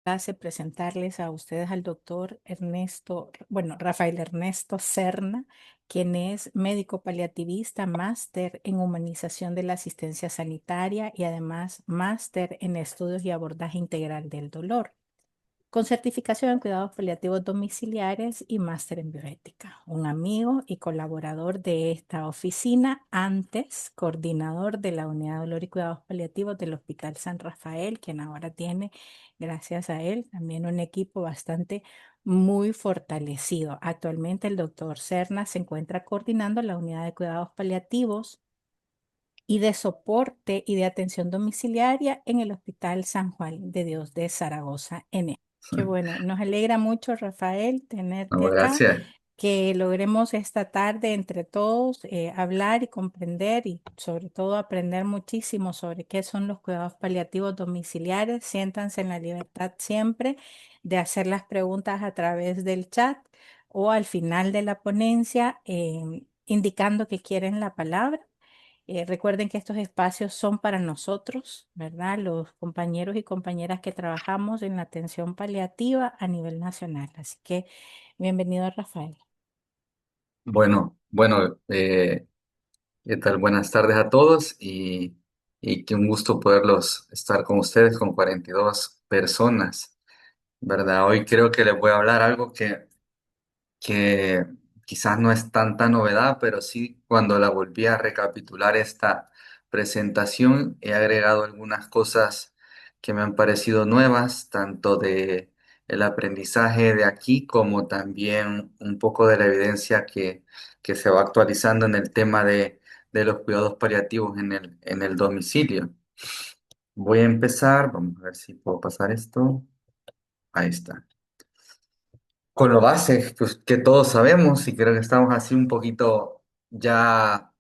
Hace presentarles a ustedes al doctor Rafael Ernesto Serna, quien es médico paliativista, máster en humanización de la asistencia sanitaria y además máster en estudios y abordaje integral del dolor, con certificación en cuidados paliativos domiciliares y máster en bioética. Un amigo y colaborador de esta oficina, antes coordinador de la Unidad de Dolor y Cuidados Paliativos del Hospital San Rafael, quien ahora tiene, gracias a él, también un equipo bastante muy fortalecido. Actualmente el doctor Serna se encuentra coordinando la Unidad de Cuidados Paliativos y de soporte y de atención domiciliaria en el Hospital San Juan de Dios de Zaragoza, N. Qué bueno, nos alegra mucho, Rafael, No, tenerte acá, gracias. que logremos esta tarde entre todos hablar y comprender y sobre todo aprender muchísimo sobre qué son los cuidados paliativos domiciliares. Siéntanse en la libertad siempre de hacer las preguntas a través del chat o al final de la ponencia, indicando que quieren la palabra. Recuerden que estos espacios son para nosotros, ¿verdad? Los compañeros y compañeras que trabajamos en la atención paliativa a nivel nacional. Así que bienvenido, Rafael. Bueno, ¿qué tal? Buenas tardes a todos y qué un gusto poderlos estar con ustedes con 42 personas, ¿verdad? Hoy creo que les voy a hablar algo que quizás no es tanta novedad, pero sí cuando la volví a recapitular esta presentación, he agregado algunas cosas que me han parecido nuevas, tanto de el aprendizaje de aquí como también un poco de la evidencia que se va actualizando en el tema de los cuidados paliativos en el domicilio. Voy a empezar, vamos a ver si puedo pasar esto. Ahí está. Con lo base, pues que todos sabemos y creo que estamos así un poquito ya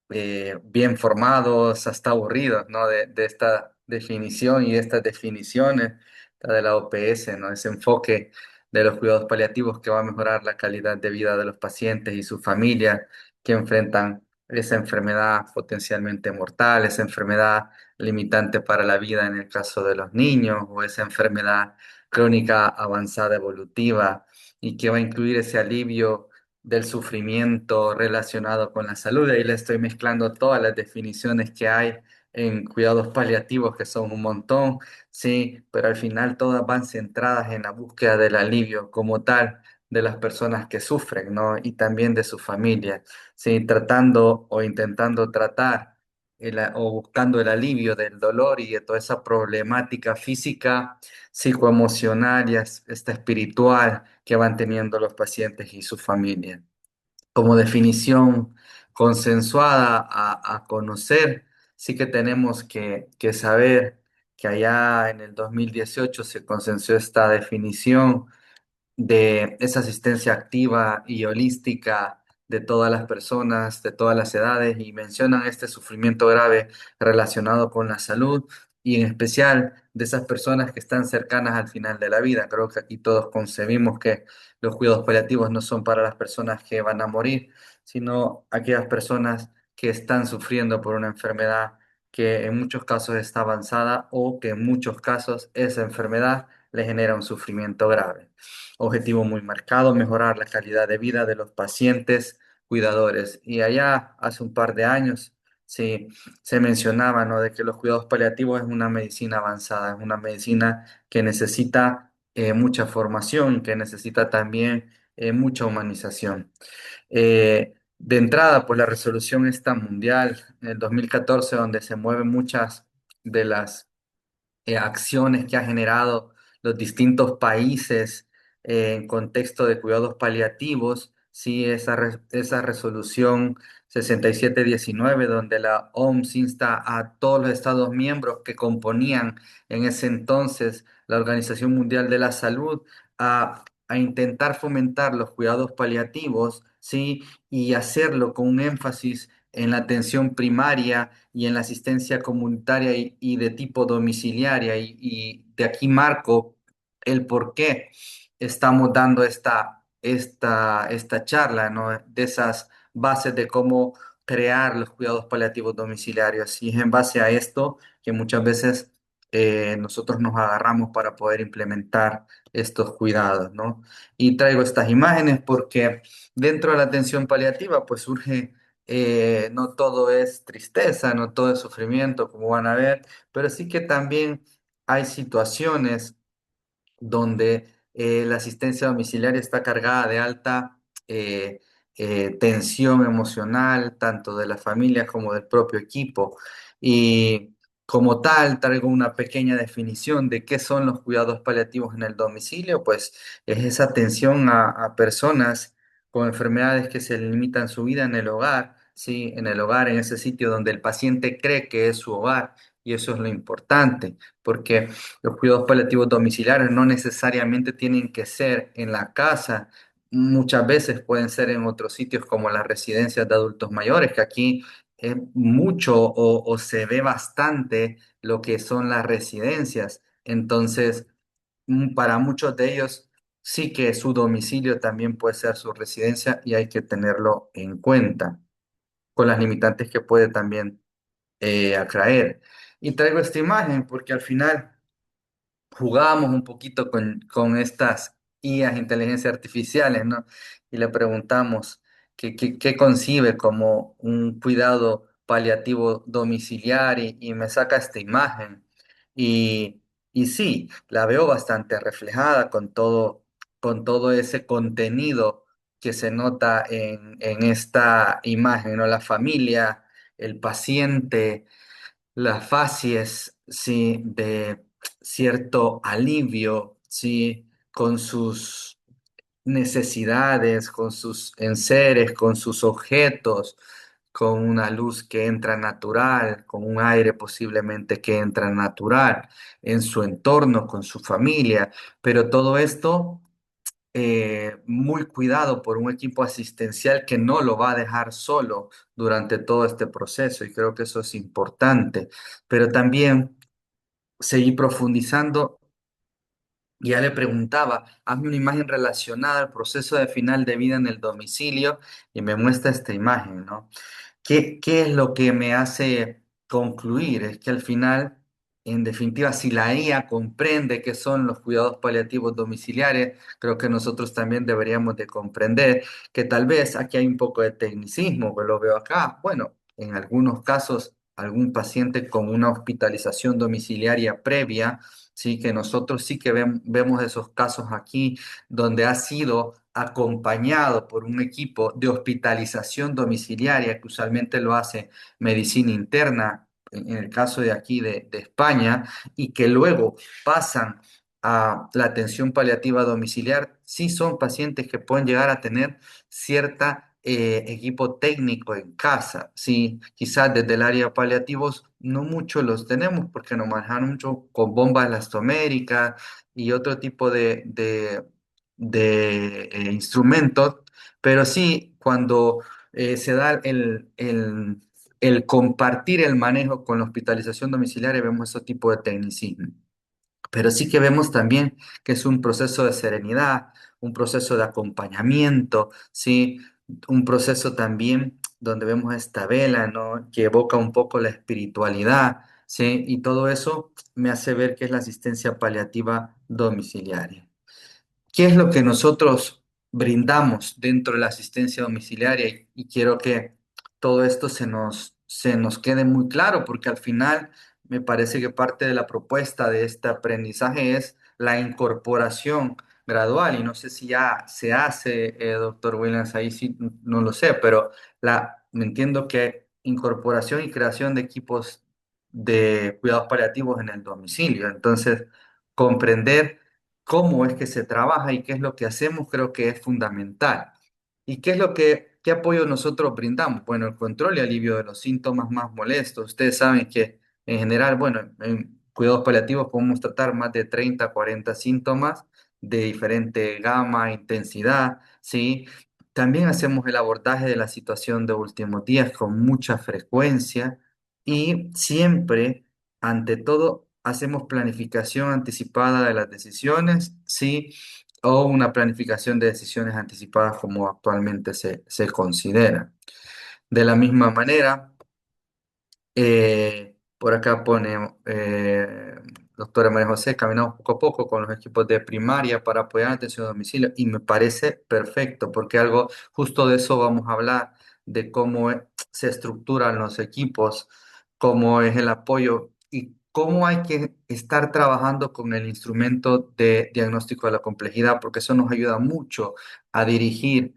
bien formados, hasta aburridos, ¿no? De esta definición y de estas definiciones la de la OPS, ¿no? Ese enfoque de los cuidados paliativos que va a mejorar la calidad de vida de los pacientes y sus familias que enfrentan esa enfermedad potencialmente mortal, esa enfermedad limitante para la vida en el caso de los niños o esa enfermedad crónica avanzada evolutiva y que va a incluir ese alivio del sufrimiento relacionado con la salud. Ahí le estoy mezclando todas las definiciones que hay en cuidados paliativos, que son un montón, sí, pero al final todas van centradas en la búsqueda del alivio como tal de las personas que sufren, ¿no? Y también de su familia, sí, tratando o intentando tratar o buscando el alivio del dolor y de toda esa problemática física, psicoemocional y esta espiritual que van teniendo los pacientes y su familia. Como definición consensuada a conocer, sí que tenemos que saber que allá en el 2018 se consensuó esta definición de esa asistencia activa y holística de todas las personas, de todas las edades, y mencionan este sufrimiento grave relacionado con la salud y en especial de esas personas que están cercanas al final de la vida. Creo que aquí todos concebimos que los cuidados paliativos no son para las personas que van a morir, sino aquellas personas que están sufriendo por una enfermedad que en muchos casos está avanzada o que en muchos casos esa enfermedad le genera un sufrimiento grave. Objetivo muy marcado, mejorar la calidad de vida de los pacientes cuidadores. Y allá, hace un par de años, sí, se mencionaba, ¿no? De que los cuidados paliativos es una medicina avanzada, es una medicina que necesita mucha formación, que necesita también mucha humanización. De entrada, pues la resolución esta mundial en el 2014, donde se mueven muchas de las acciones que ha generado los distintos países en contexto de cuidados paliativos, sí, esa resolución 6719, donde la OMS insta a todos los Estados miembros que componían en ese entonces la Organización Mundial de la Salud a intentar fomentar los cuidados paliativos, sí, y hacerlo con un énfasis en la atención primaria y en la asistencia comunitaria y de tipo domiciliaria. Y de aquí marco el por qué estamos dando esta charla, ¿no? De esas bases de cómo crear los cuidados paliativos domiciliarios. Y es en base a esto que muchas veces nosotros nos agarramos para poder implementar estos cuidados, ¿no? Y traigo estas imágenes porque dentro de la atención paliativa, pues surge, no todo es tristeza, no todo es sufrimiento, como van a ver, pero sí que también hay situaciones donde la asistencia domiciliaria está cargada de alta eh, tensión emocional, tanto de la familia como del propio equipo. Y como tal, traigo una pequeña definición de qué son los cuidados paliativos en el domicilio, pues es esa atención a personas con enfermedades que se limitan su vida en el hogar, ¿sí? En el hogar, en ese sitio donde el paciente cree que es su hogar, y eso es lo importante, porque los cuidados paliativos domiciliarios no necesariamente tienen que ser en la casa, muchas veces pueden ser en otros sitios como las residencias de adultos mayores, que aquí es mucho o se ve bastante lo que son las residencias. Entonces, para muchos de ellos sí que su domicilio también puede ser su residencia y hay que tenerlo en cuenta, con las limitantes que puede también atraer. Y traigo esta imagen porque al final jugábamos un poquito con estas IAs, inteligencia artificiales, ¿no? Y le preguntamos qué concibe como un cuidado paliativo domiciliar y me saca esta imagen. Y, y sí, la veo bastante reflejada con todo ese contenido que se nota en esta imagen, ¿no? La familia, el paciente, las facies, sí, de cierto alivio, sí, con sus necesidades, con sus enseres, con sus objetos, con una luz que entra natural, con un aire posiblemente que entra natural, en su entorno, con su familia, pero todo esto muy cuidado por un equipo asistencial que no lo va a dejar solo durante todo este proceso y creo que eso es importante. Pero también seguí profundizando y ya le preguntaba, hazme una imagen relacionada al proceso de final de vida en el domicilio y me muestra esta imagen, ¿no? ¿Qué es lo que me hace concluir? Es que al final, en definitiva, si la IA comprende qué son los cuidados paliativos domiciliares, creo que nosotros también deberíamos de comprender que tal vez aquí hay un poco de tecnicismo, que lo veo acá. Bueno, en algunos casos, algún paciente con una hospitalización domiciliaria previa, sí, que nosotros sí que vemos esos casos aquí donde ha sido acompañado por un equipo de hospitalización domiciliaria, que usualmente lo hace medicina interna, en el caso de aquí de España, y que luego pasan a la atención paliativa domiciliar, sí son pacientes que pueden llegar a tener cierta equipo técnico en casa, sí, quizás desde el área de paliativos no mucho los tenemos porque nos manejan mucho con bombas elastoméricas y otro tipo de instrumentos, pero sí cuando se da el compartir el manejo con la hospitalización domiciliaria, vemos ese tipo de tecnicismo. Pero sí que vemos también que es un proceso de serenidad, un proceso de acompañamiento, ¿sí? Un proceso también donde vemos esta vela, ¿no? Que evoca un poco la espiritualidad, ¿sí? Y todo eso me hace ver que es la asistencia paliativa domiciliaria. ¿Qué es lo que nosotros brindamos dentro de la asistencia domiciliaria? Y quiero que todo esto se nos quede muy claro, porque al final me parece que parte de la propuesta de este aprendizaje es la incorporación gradual. Y no sé si ya se hace, doctor Williams, ahí sí no lo sé, pero me entiendo que incorporación y creación de equipos de cuidados paliativos en el domicilio. Entonces, comprender cómo es que se trabaja y qué es lo que hacemos, creo que es fundamental. ¿Y qué apoyo nosotros brindamos? Bueno, el control y alivio de los síntomas más molestos. Ustedes saben que en general, bueno, en cuidados paliativos podemos tratar más de 30, 40 síntomas de diferente gama, intensidad, ¿sí? También hacemos el abordaje de la situación de últimos días con mucha frecuencia y siempre, ante todo, hacemos planificación anticipada de las decisiones, ¿sí? O una planificación de decisiones anticipadas como actualmente se considera. De la misma manera, por acá pone, doctora María José, caminamos poco a poco con los equipos de primaria para apoyar la atención a domicilio y me parece perfecto porque algo justo de eso vamos a hablar, de cómo se estructuran los equipos, cómo es el apoyo y cómo hay que estar trabajando con el instrumento de diagnóstico de la complejidad, porque eso nos ayuda mucho a dirigir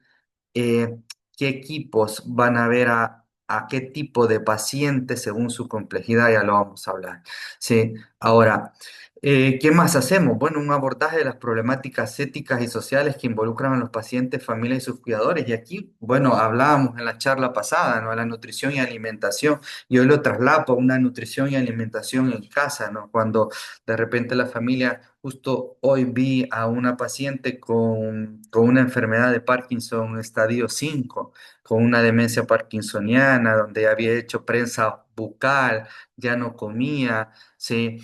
eh, qué equipos van a ver a qué tipo de paciente según su complejidad, ya lo vamos a hablar. Sí, ahora, ¿qué más hacemos? Bueno, un abordaje de las problemáticas éticas y sociales que involucran a los pacientes, familias y sus cuidadores. Y aquí, bueno, hablábamos en la charla pasada, ¿no? La nutrición y alimentación. Y hoy lo traslapo a una nutrición y alimentación en casa, ¿no? Cuando de repente la familia, justo hoy vi a una paciente con una enfermedad de Parkinson estadio 5 con una demencia parkinsoniana, donde había hecho prensa bucal, ya no comía, ¿sí?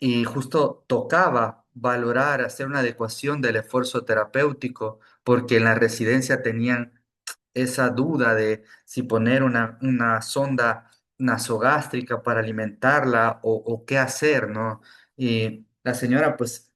Y justo tocaba valorar, hacer una adecuación del esfuerzo terapéutico, porque en la residencia tenían esa duda de si poner una sonda nasogástrica para alimentarla o qué hacer, ¿no? Y la señora, pues,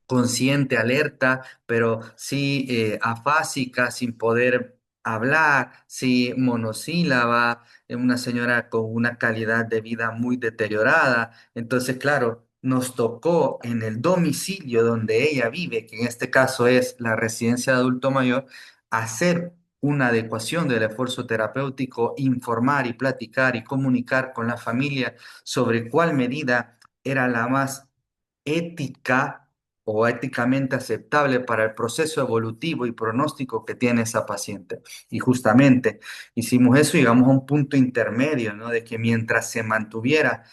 consciente, alerta, pero sí afásica, sin poder hablar, sí monosílaba, una señora con una calidad de vida muy deteriorada. Entonces, claro, nos tocó en el domicilio donde ella vive, que en este caso es la residencia de adulto mayor, hacer una adecuación del esfuerzo terapéutico, informar y platicar y comunicar con la familia sobre cuál medida era la más ética o éticamente aceptable para el proceso evolutivo y pronóstico que tiene esa paciente. Y justamente hicimos eso y llegamos a un punto intermedio, ¿no? De que mientras se mantuviera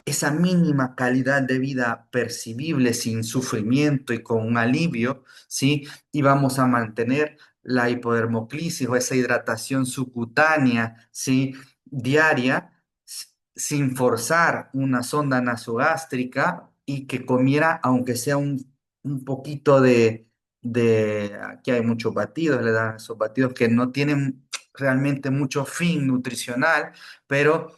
esa mínima calidad de vida percibible sin sufrimiento y con un alivio, ¿sí? Y vamos a mantener la hipodermoclisis o esa hidratación subcutánea, ¿sí? Diaria, sin forzar una sonda nasogástrica y que comiera, aunque sea un poquito aquí hay muchos batidos, le dan esos batidos que no tienen realmente mucho fin nutricional, pero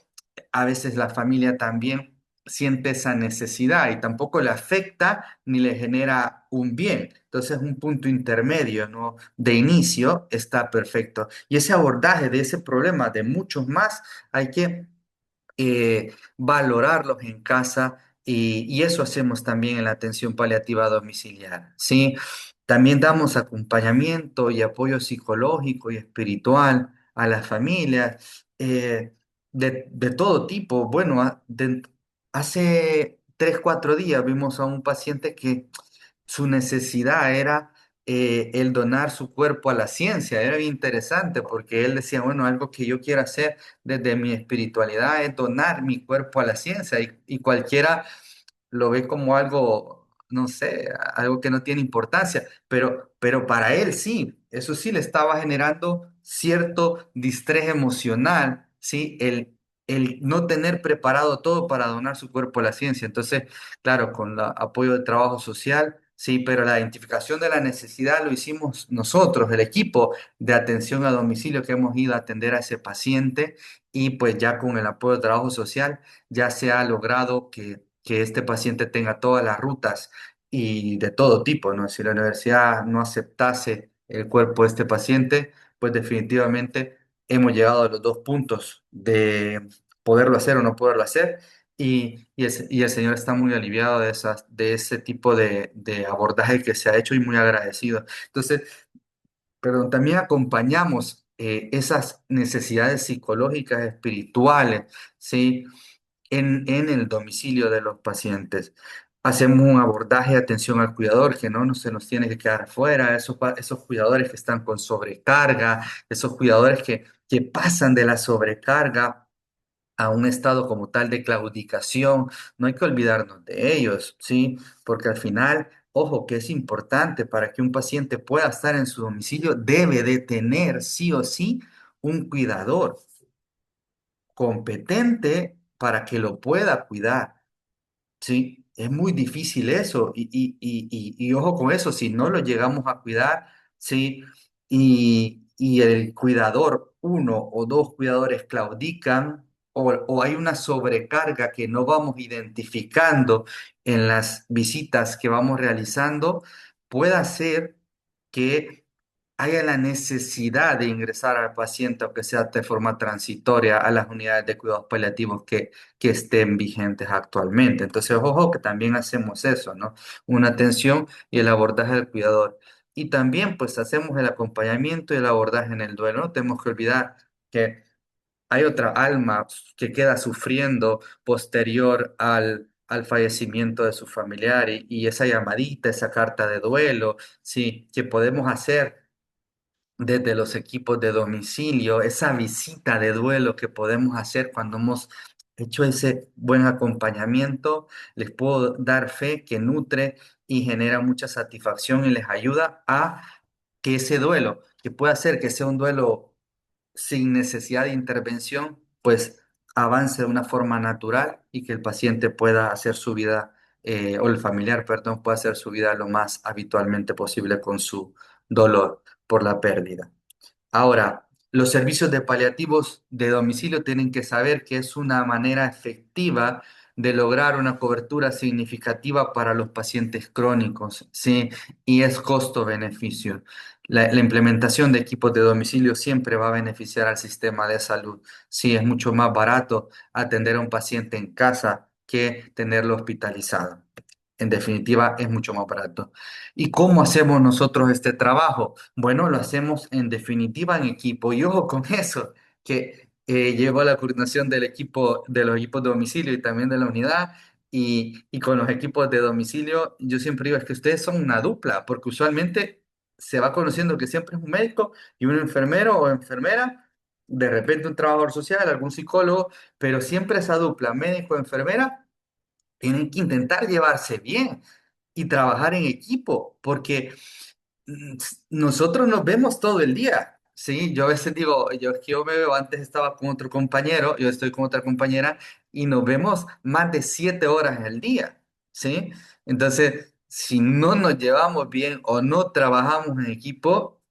a veces la familia también siente esa necesidad y tampoco le afecta ni le genera un bien. Entonces, un punto intermedio, ¿no? De inicio está perfecto. Y ese abordaje de ese problema, de muchos más, hay que valorarlos en casa y eso hacemos también en la atención paliativa domiciliar, ¿sí? También damos acompañamiento y apoyo psicológico y espiritual a las familias de todo tipo. Bueno, hace 3, 4 días vimos a un paciente que su necesidad era el donar su cuerpo a la ciencia. Era bien interesante porque él decía, bueno, algo que yo quiero hacer desde mi espiritualidad es donar mi cuerpo a la ciencia y cualquiera lo ve como algo, no sé, algo que no tiene importancia, pero para él sí, eso sí le estaba generando cierto distrés emocional, ¿sí? El no tener preparado todo para donar su cuerpo a la ciencia. Entonces, claro, con el apoyo del trabajo social, sí, pero la identificación de la necesidad lo hicimos nosotros, el equipo de atención a domicilio que hemos ido a atender a ese paciente y pues ya con el apoyo del trabajo social ya se ha logrado que este paciente tenga todas las rutas y de todo tipo, ¿no? Si la universidad no aceptase el cuerpo de este paciente, pues definitivamente hemos llegado a los dos puntos de poderlo hacer o no poderlo hacer. Y el Señor está muy aliviado de ese tipo de abordaje que se ha hecho y muy agradecido. Entonces, pero también acompañamos esas necesidades psicológicas, espirituales, ¿sí? En el domicilio de los pacientes. Hacemos un abordaje de atención al cuidador que no se nos tiene que quedar fuera, esos cuidadores que están con sobrecarga, esos cuidadores que pasan de la sobrecarga a un estado como tal de claudicación, no hay que olvidarnos de ellos, ¿sí? Porque al final, ojo, que es importante para que un paciente pueda estar en su domicilio, debe de tener sí o sí un cuidador competente para que lo pueda cuidar, ¿sí? Es muy difícil eso y ojo con eso, si no lo llegamos a cuidar, ¿sí? Y el cuidador, uno o dos cuidadores claudican o hay una sobrecarga que no vamos identificando en las visitas que vamos realizando, puede ser que haya la necesidad de ingresar al paciente, aunque sea de forma transitoria, a las unidades de cuidados paliativos que estén vigentes actualmente. Entonces, ojo que también hacemos eso, ¿no? Una atención y el abordaje del cuidador. Y también, pues, hacemos el acompañamiento y el abordaje en el duelo. No tenemos que olvidar que hay otra alma que queda sufriendo posterior al fallecimiento de su familiar y esa llamadita, esa carta de duelo, sí, que podemos hacer desde los equipos de domicilio, esa visita de duelo que podemos hacer cuando hemos hecho ese buen acompañamiento, les puedo dar fe que nutre y genera mucha satisfacción y les ayuda a que ese duelo, que pueda ser que sea un duelo sin necesidad de intervención, pues avance de una forma natural y que el paciente pueda hacer su vida, o el familiar, perdón, pueda hacer su vida lo más habitualmente posible con su dolor por la pérdida. Ahora, los servicios de paliativos de domicilio tienen que saber que es una manera efectiva de lograr una cobertura significativa para los pacientes crónicos, ¿sí? Y es costo-beneficio. La implementación de equipos de domicilio siempre va a beneficiar al sistema de salud. Sí, es mucho más barato atender a un paciente en casa que tenerlo hospitalizado. En definitiva, es mucho más barato. ¿Y cómo hacemos nosotros este trabajo? Bueno, lo hacemos en definitiva en equipo. Y ojo con eso, que llegó la coordinación del equipo, de los equipos de domicilio y también de la unidad. Y con los equipos de domicilio, yo siempre digo, es que ustedes son una dupla, porque usualmente se va conociendo que siempre es un médico y un enfermero o enfermera, de repente un trabajador social, algún psicólogo, pero siempre esa dupla, médico-enfermera tienen que intentar llevarse bien y trabajar en equipo, porque nosotros nos vemos todo el día, ¿sí? Yo a veces digo, yo es que yo me veo, antes estaba con otro compañero, yo estoy con otra compañera y nos vemos más de 7 horas al día, ¿sí? Entonces, si no nos llevamos bien o no trabajamos en equipo,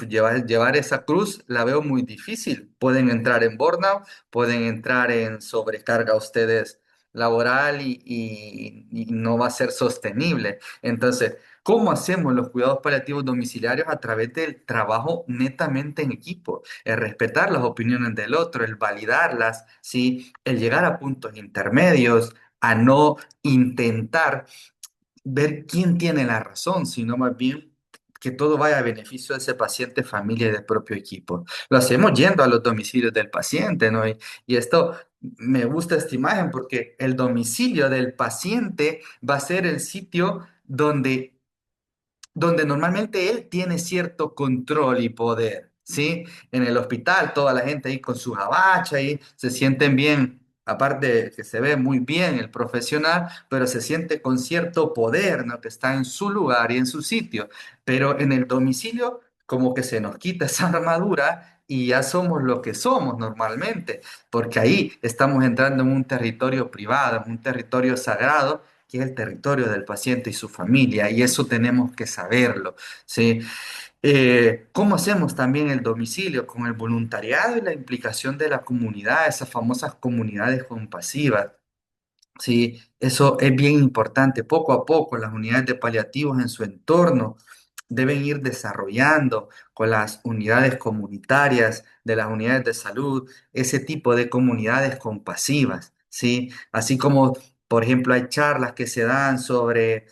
llevar esa cruz la veo muy difícil. Pueden entrar en burnout, pueden entrar en sobrecarga ustedes laboral y no va a ser sostenible. Entonces, ¿cómo hacemos los cuidados paliativos domiciliarios? A través del trabajo netamente en equipo, el respetar las opiniones del otro, el validarlas, ¿sí? El llegar a puntos intermedios, a no intentar ver quién tiene la razón, sino más bien que todo vaya a beneficio de ese paciente, familia y del propio equipo. Lo hacemos yendo a los domicilios del paciente, ¿no? Y esto, me gusta esta imagen porque el domicilio del paciente va a ser el sitio donde normalmente él tiene cierto control y poder, ¿sí? En el hospital, toda la gente ahí con su jabacha y se sienten bien, aparte de que se ve muy bien el profesional, pero se siente con cierto poder, ¿no? Que está en su lugar y en su sitio. Pero en el domicilio, como que se nos quita esa armadura y ya somos lo que somos normalmente, porque ahí estamos entrando en un territorio privado, en un territorio sagrado que es el territorio del paciente y su familia, y eso tenemos que saberlo, ¿sí? ¿Cómo hacemos también el domicilio? Con el voluntariado y la implicación de la comunidad, esas famosas comunidades compasivas. Sí, eso es bien importante. Poco a poco, las unidades de paliativos en su entorno deben ir desarrollando con las unidades comunitarias de las unidades de salud ese tipo de comunidades compasivas, ¿sí? Así como, por ejemplo, hay charlas que se dan sobre,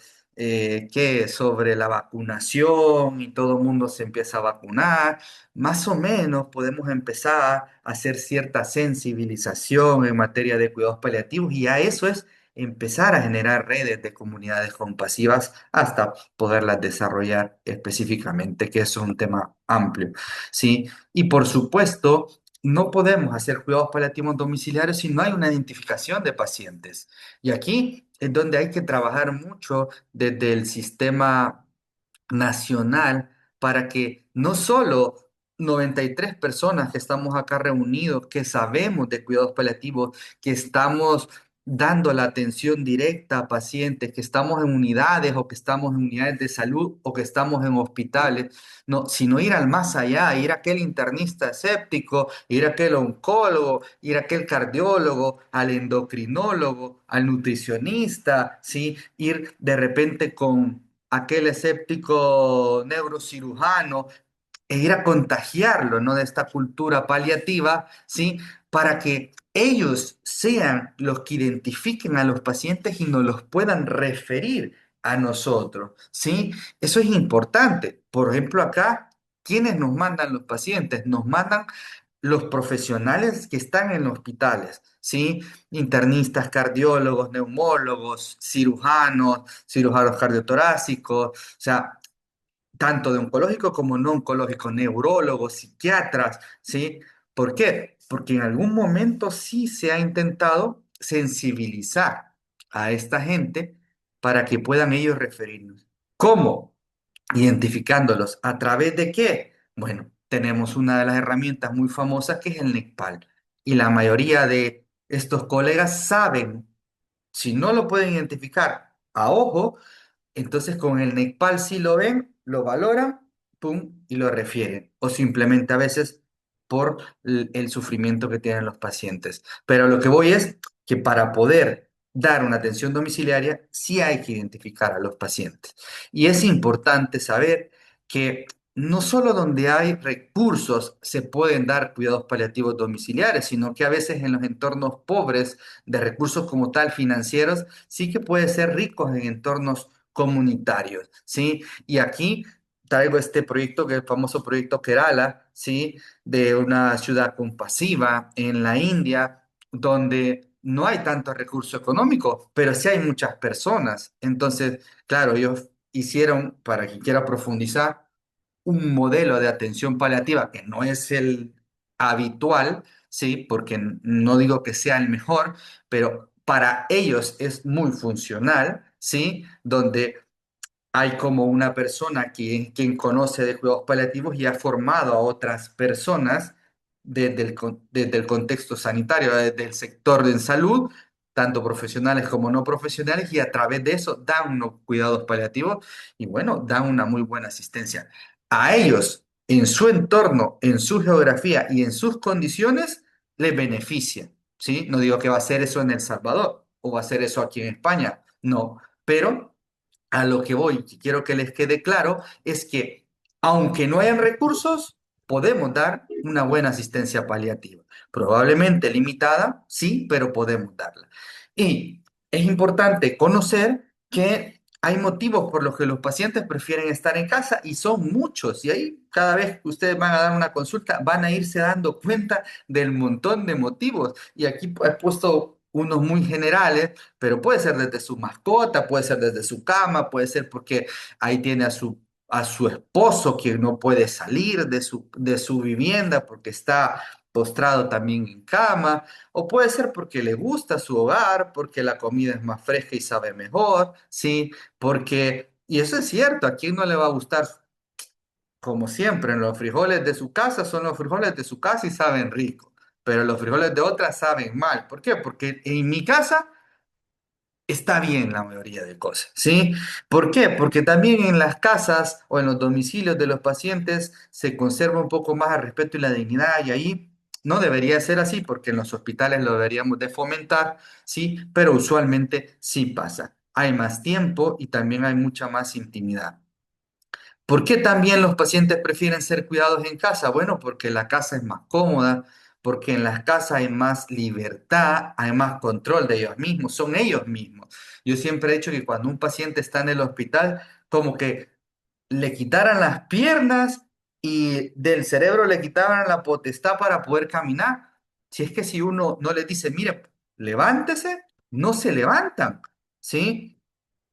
sobre la vacunación y todo el mundo se empieza a vacunar. Más o menos podemos empezar a hacer cierta sensibilización en materia de cuidados paliativos y a eso es empezar a generar redes de comunidades compasivas hasta poderlas desarrollar específicamente, que eso es un tema amplio, ¿sí? Y por supuesto, no podemos hacer cuidados paliativos domiciliarios si no hay una identificación de pacientes. Y aquí es donde hay que trabajar mucho desde el sistema nacional para que no solo 93 personas que estamos acá reunidos, que sabemos de cuidados paliativos, que estamos dando la atención directa a pacientes, que estamos en unidades o que estamos en unidades de salud o que estamos en hospitales, no, sino ir al más allá, ir a aquel internista escéptico, ir a aquel oncólogo, ir a aquel cardiólogo, al endocrinólogo, al nutricionista, ¿sí? Ir de repente con aquel escéptico neurocirujano e ir a contagiarlo, ¿no? De esta cultura paliativa, ¿sí? Para que ellos sean los que identifiquen a los pacientes y nos los puedan referir a nosotros, ¿sí? Eso es importante. Por ejemplo, acá, ¿quiénes nos mandan los pacientes? Nos mandan los profesionales que están en los hospitales, ¿sí? Internistas, cardiólogos, neumólogos, cirujanos cardiotorácicos, o sea, tanto de oncológico como no oncológico, neurólogos, psiquiatras, ¿sí? ¿Por qué? Porque en algún momento sí se ha intentado sensibilizar a esta gente para que puedan ellos referirnos. ¿Cómo? Identificándolos. ¿A través de qué? Bueno, tenemos una de las herramientas muy famosas que es el NECPAL. Y la mayoría de estos colegas saben, si no lo pueden identificar a ojo, entonces con el NECPAL sí lo ven, lo valoran, pum, y lo refieren. O simplemente a veces por el sufrimiento que tienen los pacientes. Pero lo que voy es que para poder dar una atención domiciliaria sí hay que identificar a los pacientes. Y es importante saber que no solo donde hay recursos se pueden dar cuidados paliativos domiciliares, sino que a veces en los entornos pobres de recursos como tal financieros, sí que puede ser ricos en entornos comunitarios, ¿sí? Y aquí traigo este proyecto, que es el famoso proyecto Kerala, ¿sí? De una ciudad compasiva en la India, donde no hay tanto recurso económico, pero sí hay muchas personas. Entonces, claro, ellos hicieron, para quien quiera profundizar, un modelo de atención paliativa que no es el habitual, ¿sí? Porque no digo que sea el mejor, pero para ellos es muy funcional, ¿sí? Donde hay como una persona quien conoce de cuidados paliativos y ha formado a otras personas desde el contexto sanitario, desde el sector de salud, tanto profesionales como no profesionales, y a través de eso dan unos cuidados paliativos y bueno, dan una muy buena asistencia. A ellos, en su entorno, en su geografía y en sus condiciones, les beneficia, ¿sí? No digo que va a ser eso en El Salvador o va a ser eso aquí en España, no, pero a lo que voy, que quiero que les quede claro, es que aunque no hayan recursos, podemos dar una buena asistencia paliativa. Probablemente limitada, sí, pero podemos darla. Y es importante conocer que hay motivos por los que los pacientes prefieren estar en casa y son muchos. Y ahí cada vez que ustedes van a dar una consulta, van a irse dando cuenta del montón de motivos. Y aquí he puesto unos muy generales, pero puede ser desde su mascota, puede ser desde su cama, puede ser porque ahí tiene a su esposo que no puede salir de su vivienda porque está postrado también en cama, o puede ser porque le gusta su hogar, porque la comida es más fresca y sabe mejor, ¿sí? Porque, y eso es cierto, ¿a quién no le va a gustar? Como siempre, en los frijoles de su casa son los frijoles de su casa y saben rico, pero los frijoles de otra saben mal. ¿Por qué? Porque en mi casa está bien la mayoría de cosas, ¿sí? ¿Por qué? Porque también en las casas o en los domicilios de los pacientes se conserva un poco más el respeto y la dignidad y ahí no debería ser así porque en los hospitales lo deberíamos de fomentar, ¿sí? Pero usualmente sí pasa. Hay más tiempo y también hay mucha más intimidad. ¿Por qué también los pacientes prefieren ser cuidados en casa? Bueno, porque la casa es más cómoda, porque en las casas hay más libertad, hay más control de ellos mismos, son ellos mismos. Yo siempre he dicho que cuando un paciente está en el hospital, como que le quitaran las piernas y del cerebro le quitaran la potestad para poder caminar. Si es que si uno no les dice, mire, levántese, no se levantan, ¿sí?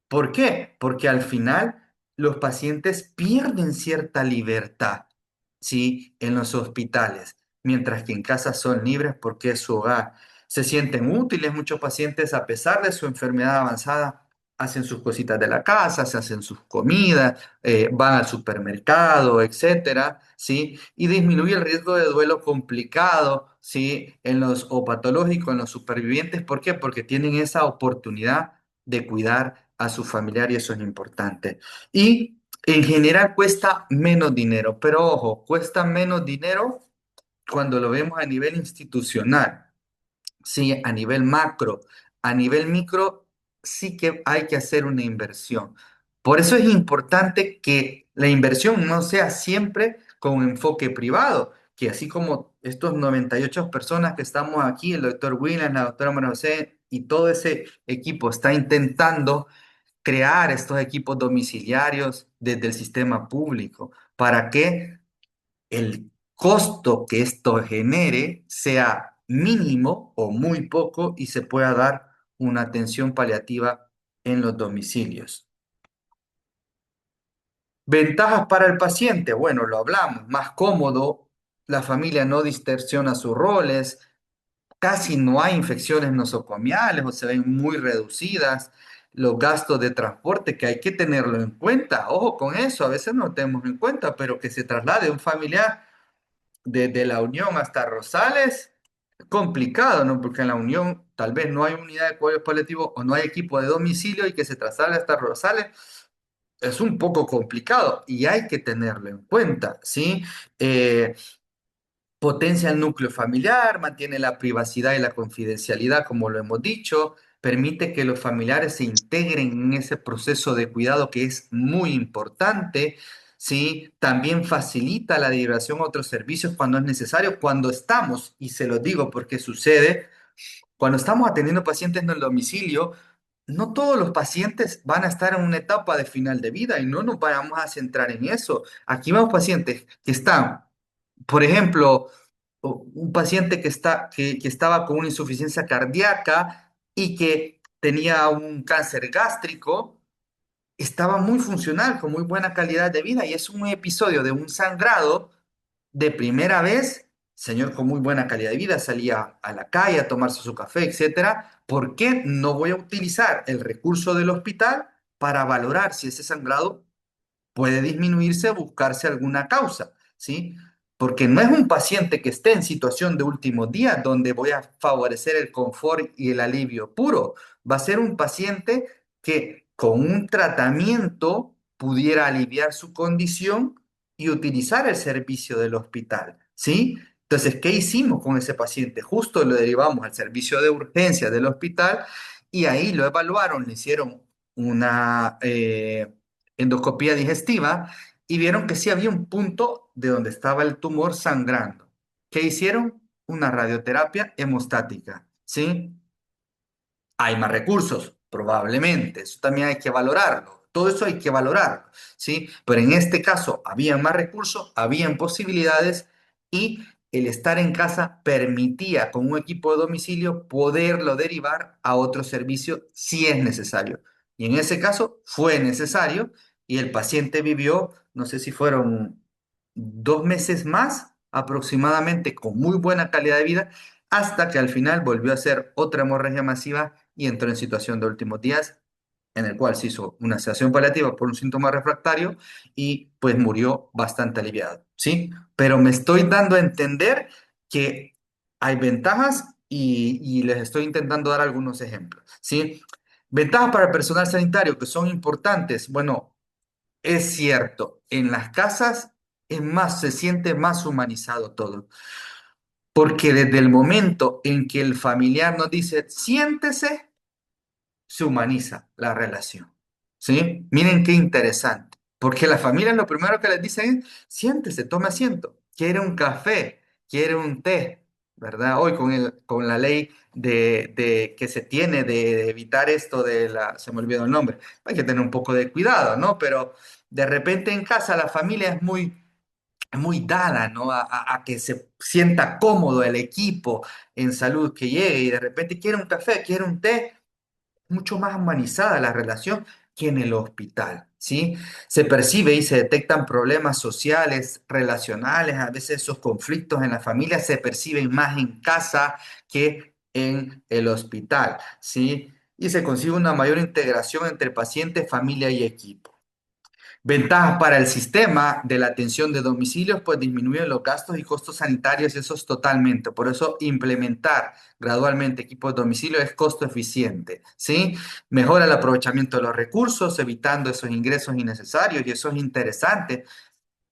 ¿Por qué? Porque al final los pacientes pierden cierta libertad, ¿sí? En los hospitales, mientras que en casa son libres porque es su hogar. Se sienten útiles muchos pacientes a pesar de su enfermedad avanzada. hacen sus cositas de la casa, se hacen sus comidas, van al supermercado, etcétera, ¿sí? Y disminuye el riesgo de duelo complicado, ¿sí? O patológico en los supervivientes. ¿Por qué? Porque tienen esa oportunidad de cuidar a su familiar y eso es importante. Y en general cuesta menos dinero, pero ojo, cuesta menos dinero cuando lo vemos a nivel institucional. Sí, a nivel macro, a nivel micro, sí que hay que hacer una inversión. Por eso es importante que la inversión no sea siempre con enfoque privado, que así como estos 98 personas que estamos aquí, el doctor Williams, la doctora María José y todo ese equipo está intentando crear estos equipos domiciliarios desde el sistema público. ¿Para qué? El costo que esto genere sea mínimo o muy poco y se pueda dar una atención paliativa en los domicilios. Ventajas para el paciente, bueno, lo hablamos, más cómodo, la familia no distorsiona sus roles, casi no hay infecciones nosocomiales o se ven muy reducidas. Los gastos de transporte que hay que tenerlo en cuenta, ojo con eso, a veces no lo tenemos en cuenta, pero que se traslade un familiar desde La Unión hasta Rosales, complicado, ¿no? Porque en La Unión tal vez no hay unidad de cuidados paliativos o no hay equipo de domicilio y que se traslade hasta Rosales es un poco complicado y hay que tenerlo en cuenta, ¿sí? Eh, Potencia el núcleo familiar, mantiene la privacidad y la confidencialidad, como lo hemos dicho, permite que los familiares se integren en ese proceso de cuidado que es muy importante, ¿sí? También facilita la derivación a otros servicios cuando es necesario, cuando estamos, y se lo digo porque sucede, cuando estamos atendiendo pacientes en el domicilio, no todos los pacientes van a estar en una etapa de final de vida y no nos vamos a centrar en eso. Aquí vemos pacientes que están, por ejemplo, un paciente que estaba con una insuficiencia cardíaca y que tenía un cáncer gástrico, estaba muy funcional, con muy buena calidad de vida y es un episodio de un sangrado de primera vez, señor con muy buena calidad de vida, salía a la calle a tomarse su café, etcétera. ¿Por qué no voy a utilizar el recurso del hospital para valorar si ese sangrado puede disminuirse, buscarse alguna causa, ¿sí? Porque no es un paciente que esté en situación de últimos días donde voy a favorecer el confort y el alivio puro. Va a ser un paciente que con un tratamiento pudiera aliviar su condición y utilizar el servicio del hospital, ¿sí? Entonces, ¿qué hicimos con ese paciente? Justo lo derivamos al servicio de urgencia del hospital y ahí lo evaluaron, le hicieron una endoscopía digestiva y vieron que sí había un punto de donde estaba el tumor sangrando. ¿Qué hicieron? Una radioterapia hemostática, ¿sí? ¿Hay más recursos? Probablemente. Eso también hay que valorarlo. Todo eso hay que valorarlo, ¿sí? Pero en este caso, había más recursos, habían posibilidades y el estar en casa permitía con un equipo de domicilio poderlo derivar a otro servicio si es necesario. Y en ese caso fue necesario y el paciente vivió, no sé si fueron 2 meses más aproximadamente con muy buena calidad de vida hasta que al final volvió a hacer otra hemorragia masiva y entró en situación de últimos días, en el cual se hizo una sedación paliativa por un síntoma refractario y pues murió bastante aliviado, ¿sí? Pero me estoy dando a entender que hay ventajas y les estoy intentando dar algunos ejemplos, ¿sí? Ventajas para el personal sanitario que son importantes. Bueno, es cierto, en las casas es más, se siente más humanizado todo. Porque desde el momento en que el familiar nos dice, siéntese, se humaniza la relación. ¿Sí? Miren qué interesante. Porque la familia lo primero que les dicen es, siéntese, tome asiento. Quiere un café, quiere un té, ¿verdad? Hoy con la ley que se tiene de evitar esto se me olvidó el nombre, hay que tener un poco de cuidado, ¿no? Pero de repente en casa la familia es muy dada, ¿no? A que se sienta cómodo el equipo en salud que llegue y de repente quiere un café, quiere un té, mucho más humanizada la relación que en el hospital, ¿sí? Se percibe y se detectan problemas sociales, relacionales, a veces esos conflictos en la familia se perciben más en casa que en el hospital, ¿sí? y se consigue una mayor integración entre paciente, familia y equipo. Ventajas para el sistema de la atención de domicilios, pues disminuyen los gastos y costos sanitarios, eso es totalmente. Por eso implementar gradualmente equipos de domicilio es costo eficiente, ¿sí? Mejora el aprovechamiento de los recursos, evitando esos ingresos innecesarios, y eso es interesante.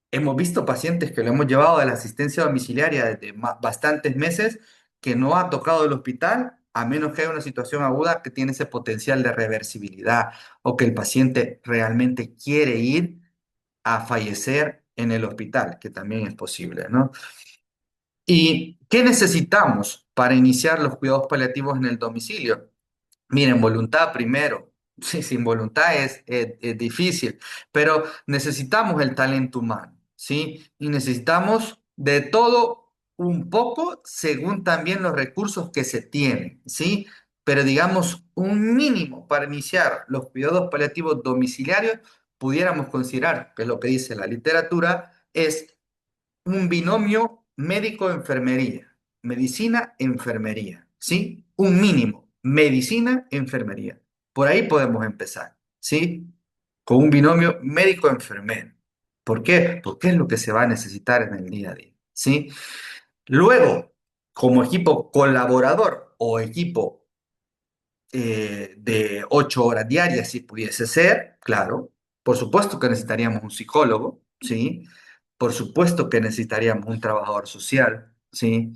Hemos visto pacientes que lo hemos llevado de la asistencia domiciliaria desde bastantes meses que no ha tocado el hospital a menos que haya una situación aguda que tiene ese potencial de reversibilidad o que el paciente realmente quiere ir a fallecer en el hospital, que también es posible, ¿no? ¿Y qué necesitamos para iniciar los cuidados paliativos en el domicilio? Miren, voluntad primero. Sí, sin voluntad es difícil, pero necesitamos el talento humano, ¿sí? Y necesitamos de todo un poco según también los recursos que se tienen, ¿sí? Pero digamos, un mínimo para iniciar los cuidados paliativos domiciliarios, pudiéramos considerar, que es lo que dice la literatura, es un binomio médico-enfermería, medicina-enfermería, ¿sí? Un mínimo, medicina-enfermería. Por ahí podemos empezar, ¿sí? Con un binomio médico-enfermero. ¿Por qué? Porque es lo que se va a necesitar en el día a día, ¿sí? Luego, como equipo colaborador o equipo de 8 horas diarias, si pudiese ser, claro. Por supuesto que necesitaríamos un psicólogo, ¿sí? Por supuesto que necesitaríamos un trabajador social, ¿sí?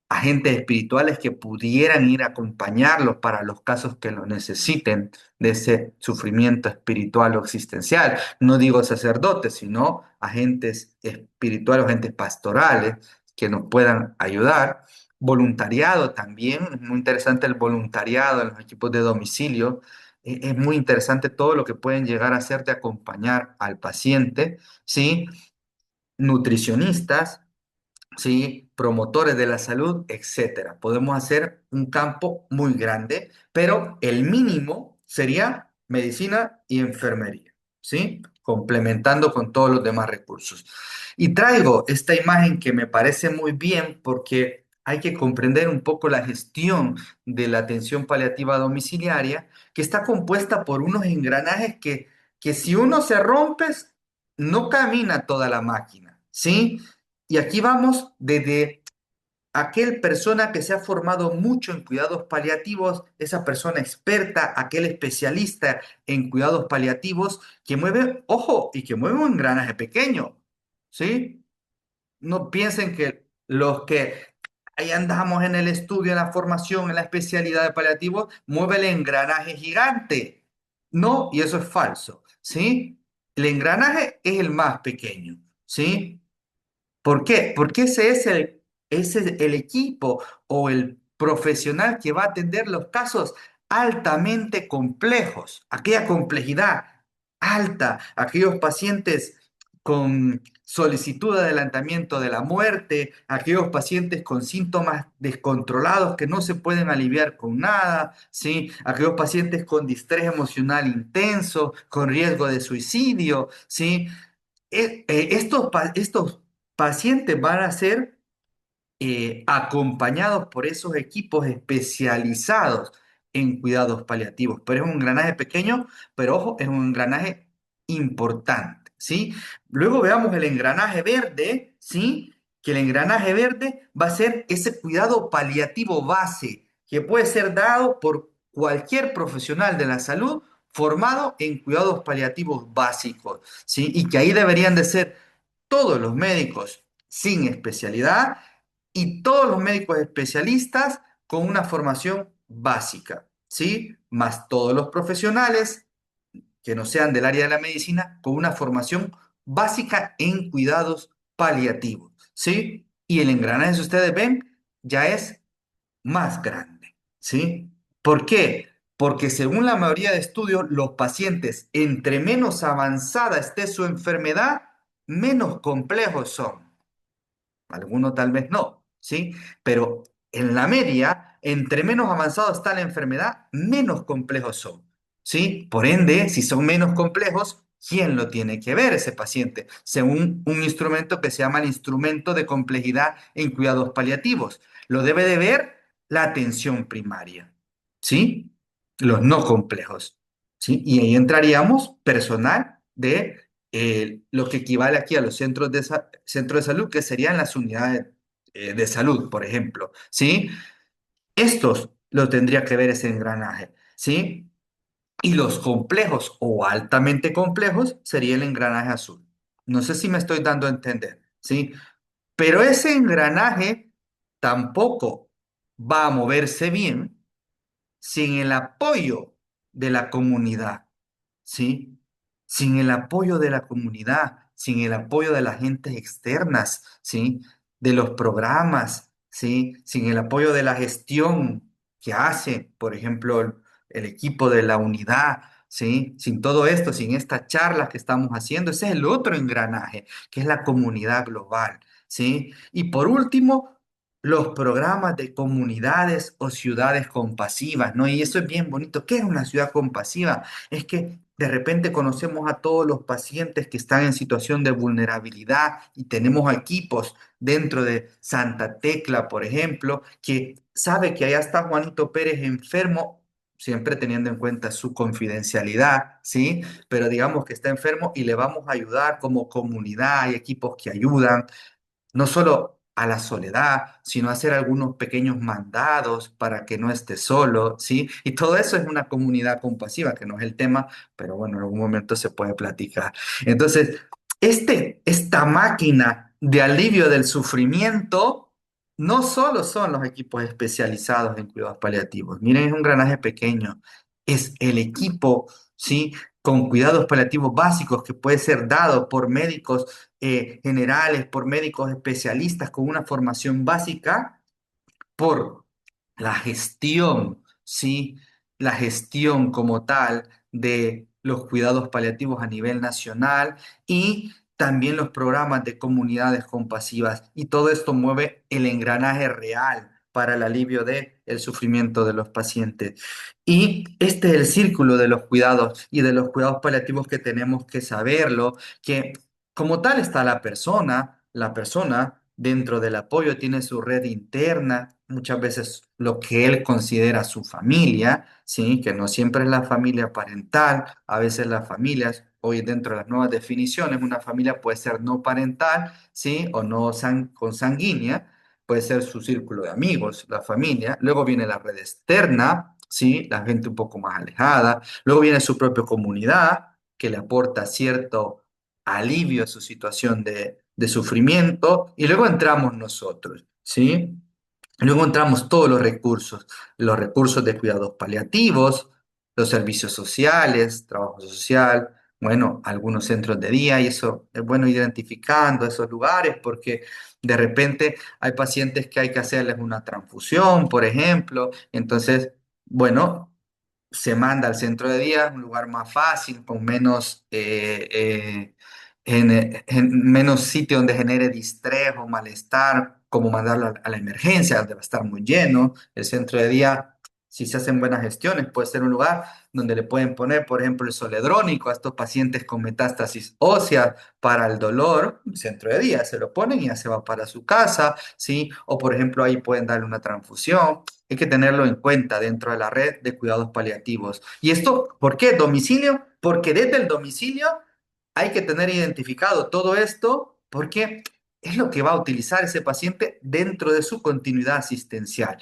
Agentes espirituales que pudieran ir a acompañarlos para los casos que lo necesiten de ese sufrimiento espiritual o existencial. No digo sacerdotes, sino agentes espirituales, agentes pastorales que nos puedan ayudar. Voluntariado también, es muy interesante el voluntariado en los equipos de domicilio. Es muy interesante todo lo que pueden llegar a hacer de acompañar al paciente, ¿sí? Nutricionistas, ¿sí? Promotores de la salud, etcétera. Podemos hacer un campo muy grande, pero el mínimo sería medicina y enfermería, ¿sí? Complementando con todos los demás recursos. Y traigo esta imagen que me parece muy bien porque hay que comprender un poco la gestión de la atención paliativa domiciliaria, que está compuesta por unos engranajes que si uno se rompe, no camina toda la máquina, ¿sí? Y aquí vamos desde aquel persona que se ha formado mucho en cuidados paliativos, esa persona experta, aquel especialista en cuidados paliativos que mueve, ojo, y que mueve un engranaje pequeño, ¿sí? No piensen que los que ahí andamos en el estudio, en la formación, en la especialidad de paliativos, mueve el engranaje gigante. No, y eso es falso, ¿sí? El engranaje es el más pequeño, ¿sí? ¿Por qué? Porque ese es el equipo o el profesional que va a atender los casos altamente complejos, aquella complejidad alta, aquellos pacientes con solicitud de adelantamiento de la muerte, aquellos pacientes con síntomas descontrolados que no se pueden aliviar con nada, ¿sí? Aquellos pacientes con distrés emocional intenso, con riesgo de suicidio, ¿sí? Estos pacientes van a ser acompañados por esos equipos especializados en cuidados paliativos. Pero es un engranaje pequeño, pero ojo, es un engranaje importante, ¿sí? Luego veamos el engranaje verde, ¿sí? Que el engranaje verde va a ser ese cuidado paliativo base que puede ser dado por cualquier profesional de la salud formado en cuidados paliativos básicos, ¿sí? Y que ahí deberían de ser todos los médicos sin especialidad y todos los médicos especialistas con una formación básica, ¿sí? Más todos los profesionales que no sean del área de la medicina con una formación básica en cuidados paliativos, ¿sí? Y el engranaje, si ustedes ven, ya es más grande, ¿sí? ¿Por qué? Porque según la mayoría de estudios, los pacientes, entre menos avanzada esté su enfermedad, menos complejos son. Algunos tal vez no, ¿sí? Pero en la media, entre menos avanzado está la enfermedad, menos complejos son, ¿sí? Por ende, si son menos complejos, ¿quién lo tiene que ver ese paciente? Según un instrumento que se llama el instrumento de complejidad en cuidados paliativos. Lo debe de ver la atención primaria, ¿sí? los no complejos, ¿sí? Y ahí entraríamos personal de lo que equivale aquí a los centros de salud, que serían las unidades de salud, por ejemplo, ¿sí? Estos lo tendría que ver ese engranaje, ¿sí? Y los complejos o altamente complejos sería el engranaje azul. No sé si me estoy dando a entender, ¿sí? Pero ese engranaje tampoco va a moverse bien sin el apoyo de la comunidad, ¿sí? Sin el apoyo de la comunidad, sin el apoyo de las gentes externas, ¿sí? De los programas, ¿sí? Sin el apoyo de la gestión que hace, por ejemplo, el equipo de la unidad, ¿sí? Sin todo esto, sin estas charlas que estamos haciendo, ese es el otro engranaje, que es la comunidad global, ¿sí? Y por último, los programas de comunidades o ciudades compasivas, ¿no? Y eso es bien bonito. ¿Qué es una ciudad compasiva? Es que de repente conocemos a todos los pacientes que están en situación de vulnerabilidad y tenemos equipos dentro de Santa Tecla, por ejemplo, que sabe que allá está Juanito Pérez enfermo, siempre teniendo en cuenta su confidencialidad, ¿sí? Pero digamos que está enfermo y le vamos a ayudar como comunidad, hay equipos que ayudan no solo a la soledad, sino a hacer algunos pequeños mandados para que no esté solo, ¿sí? Y todo eso es una comunidad compasiva, que no es el tema, pero bueno, en algún momento se puede platicar. Entonces, esta máquina de alivio del sufrimiento no solo son los equipos especializados en cuidados paliativos. Miren, es un granaje pequeño. Es el equipo, ¿sí? Con cuidados paliativos básicos que puede ser dado por médicos generales, por médicos especialistas con una formación básica, por la gestión, ¿sí? La gestión como tal de los cuidados paliativos a nivel nacional y también los programas de comunidades compasivas. Y todo esto mueve el engranaje real para el alivio de el sufrimiento de los pacientes. Y este es el círculo de los cuidados y de los cuidados paliativos que tenemos que saberlo, que como tal está la persona dentro del apoyo tiene su red interna, muchas veces lo que él considera su familia, ¿sí? Que no siempre es la familia parental, a veces las familias, hoy dentro de las nuevas definiciones, una familia puede ser no parental, ¿sí? O no consanguínea, puede ser su círculo de amigos, la familia, luego viene la red externa, ¿sí? La gente un poco más alejada, luego viene su propia comunidad, que le aporta cierto alivio a su situación de sufrimiento, y luego entramos nosotros, ¿sí? Luego entramos todos los recursos de cuidados paliativos, los servicios sociales, trabajo social, bueno, algunos centros de día, y eso es bueno identificando esos lugares porque de repente hay pacientes que hay que hacerles una transfusión, por ejemplo, entonces, bueno, se manda al centro de día, un lugar más fácil, con menos, menos sitio donde genere distrés o malestar, como mandarlo a la emergencia, donde va a estar muy lleno. El centro de día, si se hacen buenas gestiones, puede ser un lugar donde le pueden poner, por ejemplo, el soledrónico a estos pacientes con metástasis ósea para el dolor. El centro de día se lo ponen y ya se va para su casa, ¿sí? O, por ejemplo, ahí pueden darle una transfusión. Hay que tenerlo en cuenta dentro de la red de cuidados paliativos. ¿Y esto por qué? ¿Domicilio? Porque desde el domicilio hay que tener identificado todo esto porque es lo que va a utilizar ese paciente dentro de su continuidad asistencial.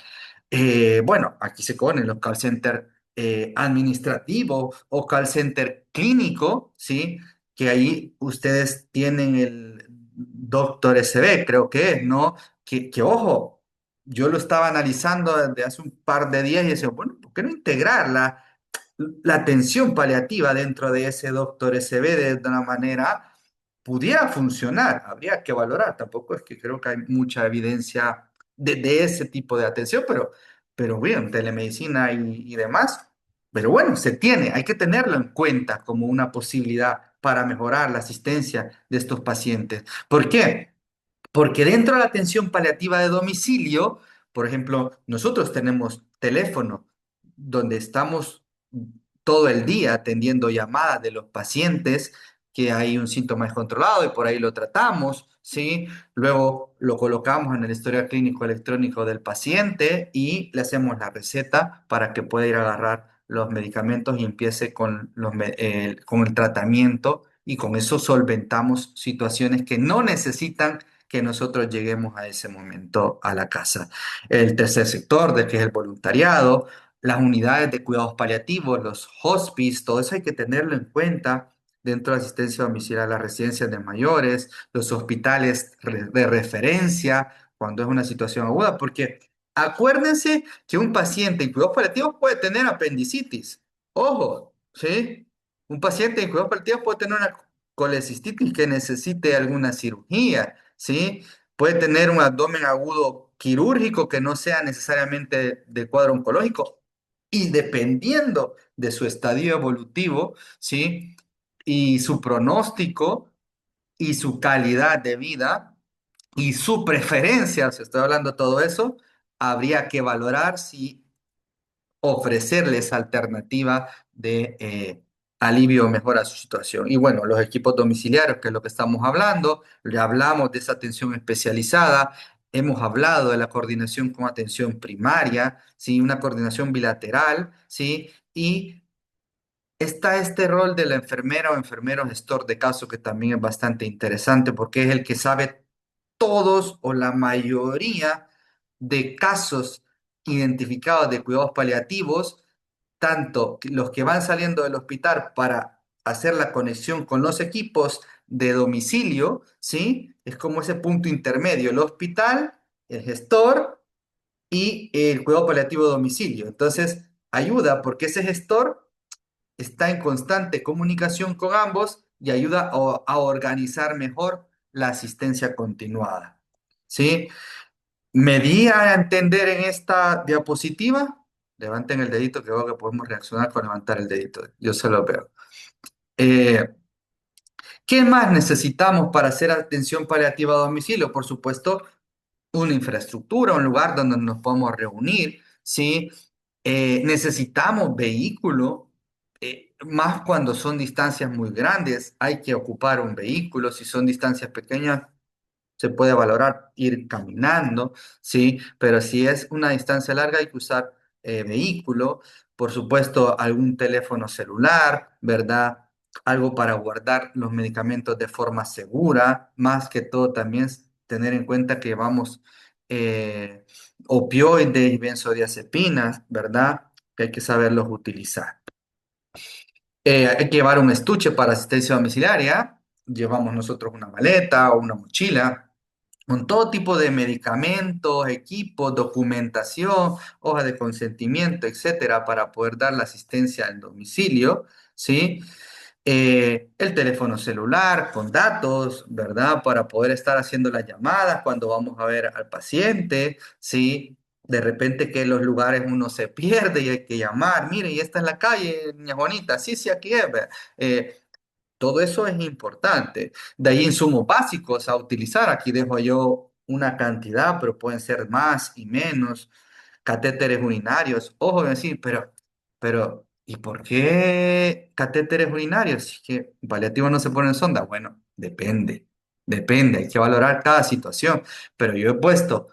Bueno, aquí se ponen los call center administrativo o call center clínico, ¿sí? Que ahí ustedes tienen el doctor SB, creo que es, ¿no? Que ojo, yo lo estaba analizando desde hace un par de días y decía, bueno, ¿por qué no integrarla? La atención paliativa dentro de ese doctor SB de una manera pudiera funcionar, habría que valorar, tampoco es que creo que hay mucha evidencia de ese tipo de atención, pero bien, telemedicina y demás, pero bueno, se tiene, hay que tenerlo en cuenta como una posibilidad para mejorar la asistencia de estos pacientes. ¿Por qué? Porque dentro de la atención paliativa de domicilio, por ejemplo, nosotros tenemos teléfono donde estamos todo el día atendiendo llamadas de los pacientes, que hay un síntoma descontrolado y por ahí lo tratamos, ¿sí? Luego lo colocamos en el historial clínico electrónico del paciente y le hacemos la receta para que pueda ir a agarrar los medicamentos y empiece con el tratamiento y con eso solventamos situaciones que no necesitan que nosotros lleguemos a ese momento a la casa. El tercer sector, de que es el voluntariado, las unidades de cuidados paliativos, los hospice, todo eso hay que tenerlo en cuenta dentro de la asistencia domiciliaria a las residencias de mayores, los hospitales de referencia cuando es una situación aguda, porque acuérdense que un paciente en cuidados paliativos puede tener apendicitis. Ojo, ¿sí? Un paciente en cuidados paliativos puede tener una colecistitis que necesite alguna cirugía, ¿sí? Puede tener un abdomen agudo quirúrgico que no sea necesariamente de cuadro oncológico. Y dependiendo de su estadio evolutivo, ¿sí? Y su pronóstico y su calidad de vida y su preferencia, si estoy hablando de todo eso, habría que valorar si ofrecerles alternativa de alivio o mejora a su situación. Y bueno, los equipos domiciliarios, que es lo que estamos hablando, le hablamos de esa atención especializada, hemos hablado de la coordinación con atención primaria, ¿sí? Una coordinación bilateral, ¿sí? Y está este rol de la enfermera o enfermero gestor de caso que también es bastante interesante porque es el que sabe todos o la mayoría de casos identificados de cuidados paliativos, tanto los que van saliendo del hospital para hacer la conexión con los equipos de domicilio, ¿sí? Es como ese punto intermedio, el hospital, el gestor y el cuidado paliativo de domicilio. Entonces, ayuda porque ese gestor está en constante comunicación con ambos y ayuda a organizar mejor la asistencia continuada. ¿Sí? ¿Me di a entender en esta diapositiva? Levanten el dedito que veo que podemos reaccionar con levantar el dedito. Yo se lo veo. Eh, ¿Qué más necesitamos para hacer atención paliativa a domicilio? Por supuesto, una infraestructura, un lugar donde nos podamos reunir, ¿sí? Necesitamos vehículo, más cuando son distancias muy grandes, hay que ocupar un vehículo, si son distancias pequeñas, se puede valorar ir caminando, ¿sí? Pero si es una distancia larga hay que usar vehículo, por supuesto algún teléfono celular, ¿verdad? Algo para guardar los medicamentos de forma segura, más que todo también tener en cuenta que llevamos eh, opioides y benzodiazepinas, ¿verdad? Que hay que saberlos utilizar. Hay que llevar un estuche para asistencia domiciliaria, llevamos nosotros una maleta o una mochila con todo tipo de medicamentos, equipos, documentación, hoja de consentimiento, etcétera, para poder dar la asistencia al domicilio, ¿sí? El teléfono celular con datos, ¿verdad? Para poder estar haciendo las llamadas cuando vamos a ver al paciente, ¿sí? De repente que en los lugares uno se pierde y hay que llamar, mire, y esta es la calle, niña Juanita, sí, sí, aquí es, vea. Todo eso es importante. De ahí insumos básicos a utilizar. Aquí dejo yo una cantidad, pero pueden ser más y menos. Catéteres urinarios. Ojo, decir, ¿y por qué catéteres urinarios? Si es que paliativo no se pone en sonda. Bueno, depende, hay que valorar cada situación. Pero yo he puesto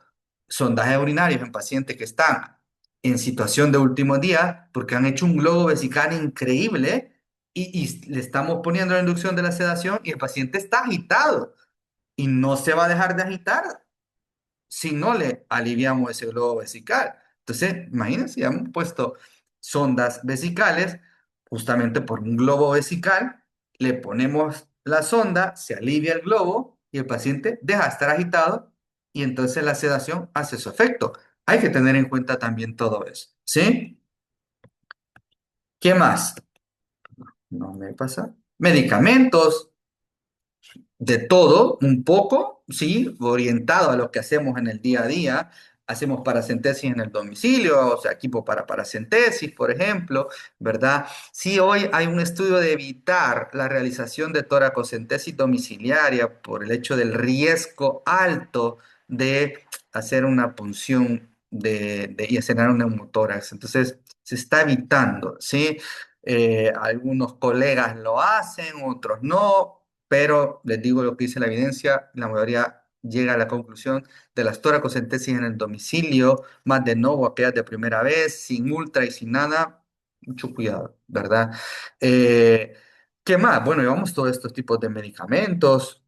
sondajes urinarios en pacientes que están en situación de último día porque han hecho un globo vesical increíble y le estamos poniendo la inducción de la sedación y el paciente está agitado y no se va a dejar de agitar si no le aliviamos ese globo vesical. Entonces, imagínense, ya hemos puesto sondas vesicales justamente por un globo vesical, le ponemos la sonda, se alivia el globo y el paciente deja de estar agitado y entonces la sedación hace su efecto. Hay que tener en cuenta también todo eso, ¿sí? ¿Qué más? No me pasa. Medicamentos, de todo, un poco, sí, orientado a lo que hacemos en el día a día. Hacemos paracentesis en el domicilio, o sea, equipo para paracentesis, por ejemplo, ¿verdad? Sí, hoy hay un estudio de evitar la realización de toracocentesis domiciliaria por el hecho del riesgo alto de hacer una punción y hacer un neumotórax. Entonces, se está evitando, ¿sí? Algunos colegas lo hacen, otros no, pero les digo lo que dice la evidencia, la mayoría llega a la conclusión de las toracocentesis en el domicilio, más de nuevo aquellas de primera vez, sin ultra y sin nada, mucho cuidado, ¿verdad? Eh, ¿Qué más? Bueno, llevamos todos estos tipos de medicamentos.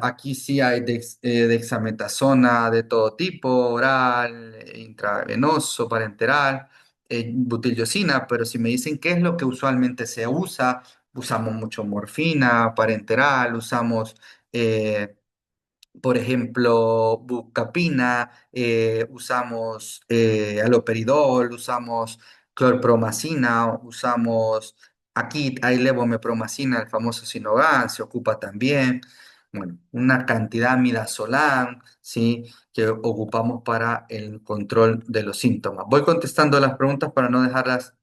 Aquí sí hay dexametasona de todo tipo, oral, intravenoso, parenteral, butiliosina, pero si me dicen qué es lo que usualmente se usa, usamos mucho morfina, parenteral, usamos... eh, por ejemplo, bucapina, usamos haloperidol, usamos clorpromacina, usamos aquí hay levomepromacina, el famoso Sinogan, se ocupa también. Bueno, una cantidad midazolam, ¿sí? Que ocupamos para el control de los síntomas. Voy contestando las preguntas para no dejarlas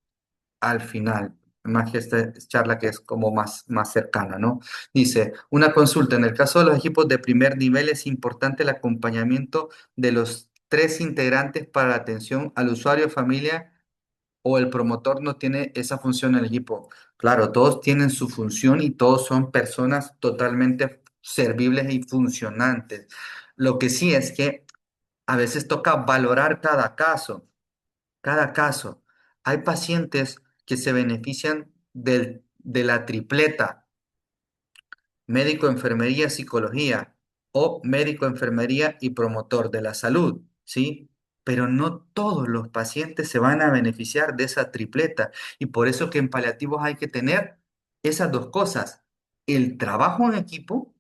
al final, más que esta charla que es como más cercana, ¿no? Dice, una consulta, en el caso de los equipos de primer nivel es importante el acompañamiento de los tres integrantes para la atención al usuario, familia o el promotor no tiene esa función en el equipo. Claro, todos tienen su función y todos son personas totalmente servibles y funcionantes. Lo que sí es que a veces toca valorar cada caso. Hay pacientes que se benefician de la tripleta, médico, enfermería, psicología, o médico, enfermería y promotor de la salud, ¿sí? Pero no todos los pacientes se van a beneficiar de esa tripleta. Y por eso que en paliativos hay que tener esas dos cosas, el trabajo en equipo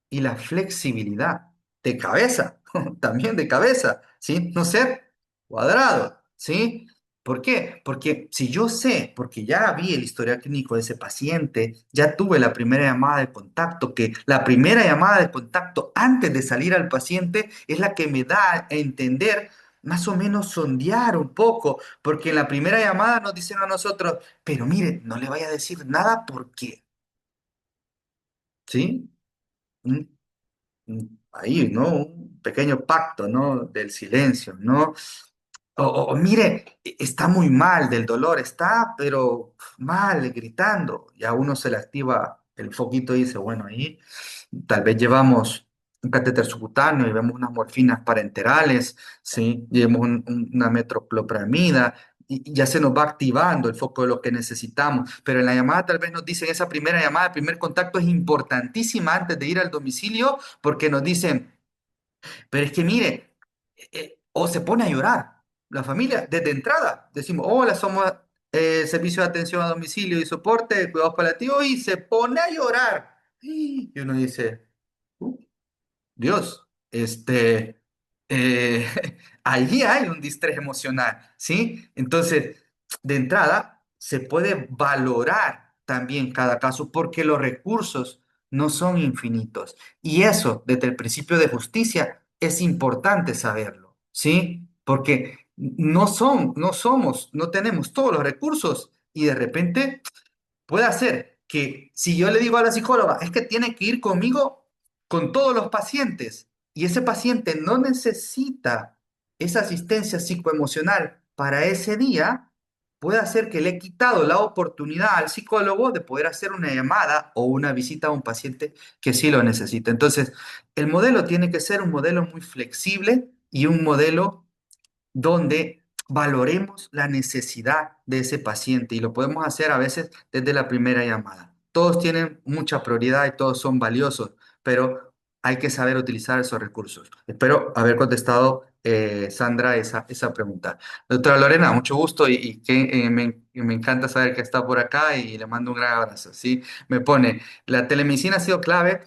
y la flexibilidad de cabeza, también de cabeza, ¿sí? No ser cuadrado, ¿sí? ¿Por qué? Porque si yo sé, porque ya vi el historial clínico de ese paciente, ya tuve la primera llamada de contacto, que la primera llamada de contacto antes de salir al paciente es la que me da a entender, más o menos sondear un poco, porque en la primera llamada nos dicen a nosotros, pero mire, no le vaya a decir nada porque, ¿sí? Mm, ahí, ¿no? Un pequeño pacto, ¿no? Del silencio, ¿no? O mire, está muy mal del dolor, está, pero mal, gritando. Y a uno se le activa el foquito y dice, bueno, ahí tal vez llevamos un catéter subcutáneo y vemos unas morfinas parenterales, ¿sí? Llevamos una metoclopramida y ya se nos va activando el foco de lo que necesitamos. Pero en la llamada tal vez nos dicen, esa primera llamada, el primer contacto es importantísima antes de ir al domicilio porque nos dicen, pero es que mire, o se pone a llorar. La familia, desde entrada, decimos, hola, somos servicio de atención a domicilio y soporte de cuidados paliativos, y se pone a llorar. Y uno dice, "Uh, Dios, eh, ahí hay un distrés emocional, ¿sí? Entonces, de entrada, se puede valorar también cada caso porque los recursos no son infinitos. Y eso, desde el principio de justicia, es importante saberlo, ¿sí? Porque no somos, no tenemos todos los recursos y de repente puede hacer que si yo le digo a la psicóloga, es que tiene que ir conmigo con todos los pacientes y ese paciente no necesita esa asistencia psicoemocional para ese día, puede hacer que le he quitado la oportunidad al psicólogo de poder hacer una llamada o una visita a un paciente que sí lo necesita. Entonces, el modelo tiene que ser un modelo muy flexible y un modelo donde valoremos la necesidad de ese paciente y lo podemos hacer a veces desde la primera llamada. Todos tienen mucha prioridad y todos son valiosos, pero hay que saber utilizar esos recursos. Espero haber contestado, Sandra, esa pregunta. Doctora Lorena, mucho gusto y que, me encanta saber que está por acá y le mando un gran abrazo. ¿Sí? Me pone, la telemedicina ha sido clave,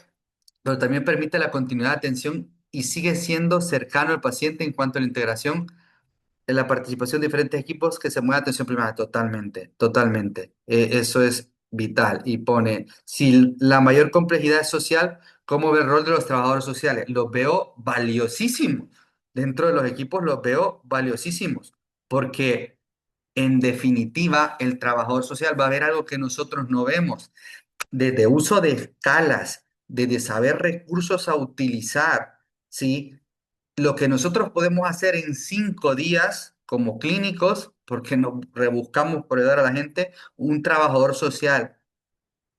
pero también permite la continuidad de atención y sigue siendo cercano al paciente en cuanto a la integración en la participación de diferentes equipos que se mueve atención primaria, totalmente, totalmente. Eso es vital. Y pone, si la mayor complejidad es social, ¿cómo ve el rol de los trabajadores sociales? Los veo valiosísimos. Dentro de los equipos los veo valiosísimos, porque en definitiva el trabajador social va a ver algo que nosotros no vemos, desde uso de escalas, desde saber recursos a utilizar, ¿sí? Lo que nosotros podemos hacer en 5 días como clínicos, porque nos rebuscamos por ayudar a la gente, un trabajador social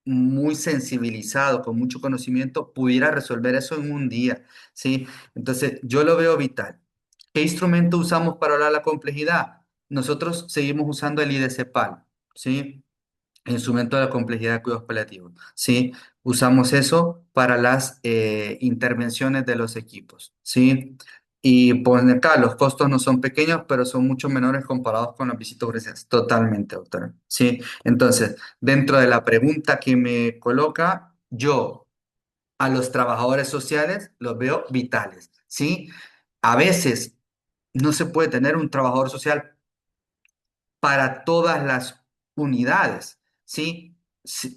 muy sensibilizado, con mucho conocimiento, pudiera resolver eso en un día, ¿sí? Entonces, yo lo veo vital. ¿Qué instrumento usamos para hablar la complejidad? Nosotros seguimos usando el IDCPAL. ¿sí? Instrumento de la complejidad de cuidados paliativos, ¿sí? Usamos eso para las intervenciones de los equipos, ¿sí? Y pues acá los costos no son pequeños, pero son mucho menores comparados con las visitas urgencias. Totalmente, doctora. ¿Sí? Entonces, dentro de la pregunta que me coloca, yo a los trabajadores sociales los veo vitales, ¿sí? A veces no se puede tener un trabajador social para todas las unidades, ¿sí?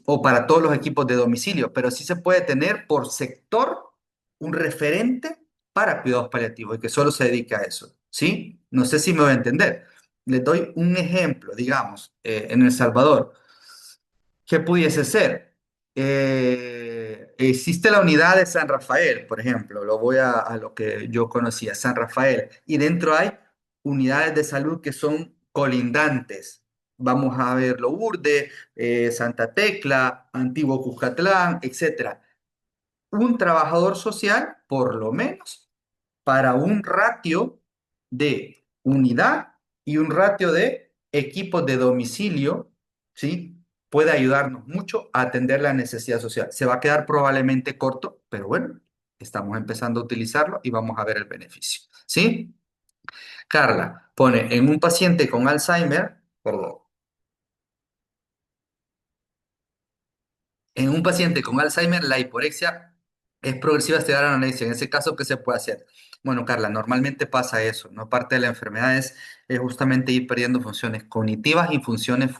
O para todos los equipos de domicilio, pero sí se puede tener por sector un referente para cuidados paliativos y que solo se dedique a eso, ¿sí? No sé si me voy a entender. Les doy un ejemplo, digamos, en El Salvador. ¿Qué pudiese ser? Existe la unidad de San Rafael, por ejemplo, lo voy a lo que yo conocía, San Rafael, y dentro hay unidades de salud que son colindantes. Vamos a ver Lourdes, Santa Tecla, Antiguo Cuscatlán, etcétera. Un trabajador social, por lo menos, para un ratio de unidad y un ratio de equipos de domicilio, ¿sí? Puede ayudarnos mucho a atender la necesidad social. Se va a quedar probablemente corto, pero bueno, estamos empezando a utilizarlo y vamos a ver el beneficio, ¿sí? Carla pone en un paciente con Alzheimer, perdón, en un paciente con Alzheimer, la hiporexia es progresiva hasta llegar a la anorexia. En ese caso, ¿qué se puede hacer? Bueno, Carla, normalmente pasa eso, ¿no? Parte de la enfermedad es justamente ir perdiendo funciones cognitivas y funciones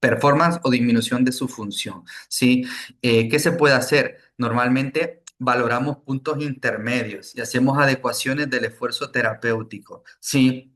performance o disminución de su función, ¿sí? ¿Qué se puede hacer? Normalmente valoramos puntos intermedios y hacemos adecuaciones del esfuerzo terapéutico, ¿sí?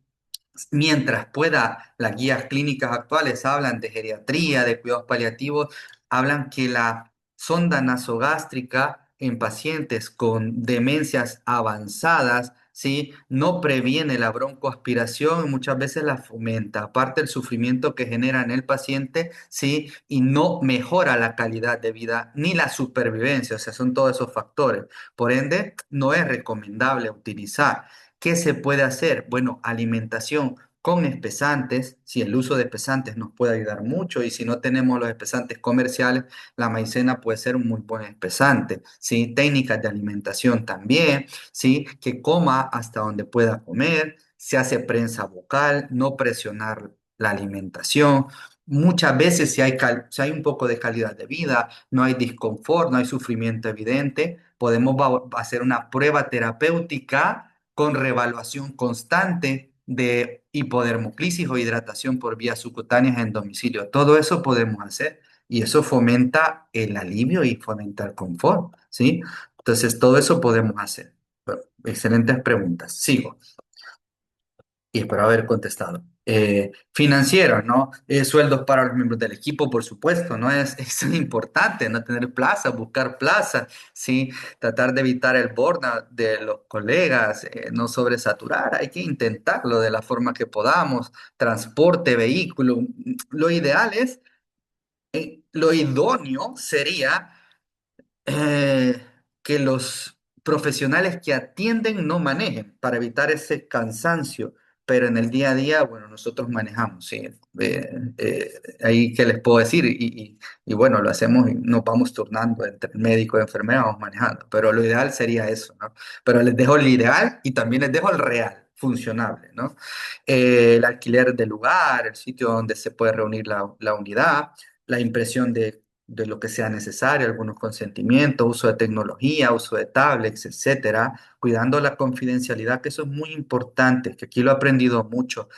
Mientras pueda, las guías clínicas actuales hablan de geriatría, de cuidados paliativos, hablan que la sonda nasogástrica en pacientes con demencias avanzadas, ¿sí? No previene la broncoaspiración y muchas veces la fomenta, aparte el sufrimiento que genera en el paciente, ¿sí? Y no mejora la calidad de vida ni la supervivencia, o sea, son todos esos factores. Por ende, no es recomendable utilizar. ¿Qué se puede hacer? Bueno, alimentación con espesantes, si el uso de espesantes nos puede ayudar mucho y si no tenemos los espesantes comerciales, la maicena puede ser un muy buen espesante, ¿sí? Técnicas de alimentación también, ¿sí? Que coma hasta donde pueda comer, se hace prensa bucal, no presionar la alimentación. Muchas veces si hay un poco de calidad de vida, no hay disconfort, no hay sufrimiento evidente, podemos hacer una prueba terapéutica con reevaluación constante de hipodermoclisis o hidratación por vías subcutáneas en domicilio. Todo eso podemos hacer y eso fomenta el alivio y fomenta el confort, ¿sí? Entonces, todo eso podemos hacer. Bueno, excelentes preguntas. Sigo y espero haber contestado. Financieros, ¿no? Sueldos para los miembros del equipo, por supuesto, ¿no? Es importante, no tener plaza, buscar plaza, ¿sí? Tratar de evitar el burnout de los colegas, no sobresaturar, hay que intentarlo de la forma que podamos, transporte, vehículo. Lo ideal es, lo idóneo sería eh, que los profesionales que atienden no manejen para evitar ese cansancio, pero en el día a día, bueno, nosotros manejamos, sí. Ahí, ¿qué les puedo decir? Y bueno, lo hacemos y nos vamos turnando entre médico y enfermera, vamos manejando, pero lo ideal sería eso, ¿no? Pero les dejo el ideal y también les dejo el real, funcionable, ¿no? El alquiler del lugar, el sitio donde se puede reunir la unidad, la impresión de lo que sea necesario, algunos consentimientos, uso de tecnología, uso de tablets, etcétera, cuidando la confidencialidad, que eso es muy importante, que aquí lo he aprendido mucho,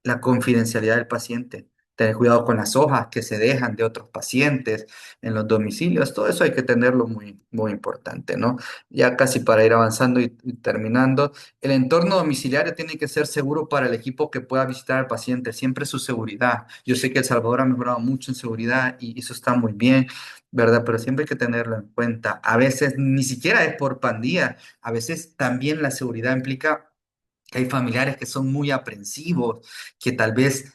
la confidencialidad del paciente. Tener cuidado con las hojas que se dejan de otros pacientes en los domicilios, todo eso hay que tenerlo muy, muy importante, ¿no? Ya casi para ir avanzando y terminando, el entorno domiciliario tiene que ser seguro para el equipo que pueda visitar al paciente, siempre su seguridad. Yo sé que El Salvador ha mejorado mucho en seguridad y eso está muy bien, ¿verdad? Pero siempre hay que tenerlo en cuenta. A veces ni siquiera es por pandilla, a veces también la seguridad implica que hay familiares que son muy aprensivos, que tal vez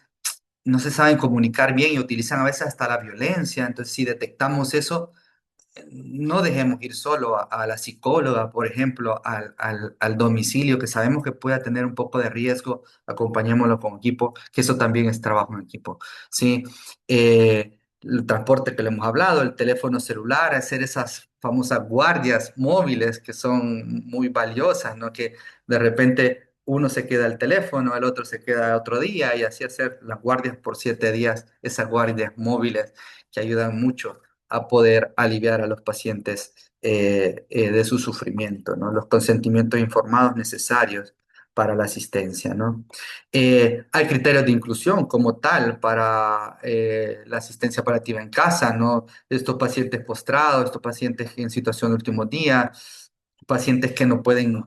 no se saben comunicar bien y utilizan a veces hasta la violencia. Entonces, si detectamos eso, no dejemos ir solo a la psicóloga, por ejemplo, al domicilio, que sabemos que pueda tener un poco de riesgo, acompañémoslo con equipo, que eso también es trabajo en equipo, ¿sí? El transporte que le hemos hablado, el teléfono celular, hacer esas famosas guardias móviles que son muy valiosas, ¿no? Que de repente uno se queda al teléfono, el otro se queda otro día y así hacer las guardias por 7 días, esas guardias móviles que ayudan mucho a poder aliviar a los pacientes de su sufrimiento, ¿no? Los consentimientos informados necesarios para la asistencia, ¿no? Hay criterios de inclusión como tal para la asistencia paliativa en casa, ¿no? Estos pacientes postrados, estos pacientes en situación de último día, pacientes que no pueden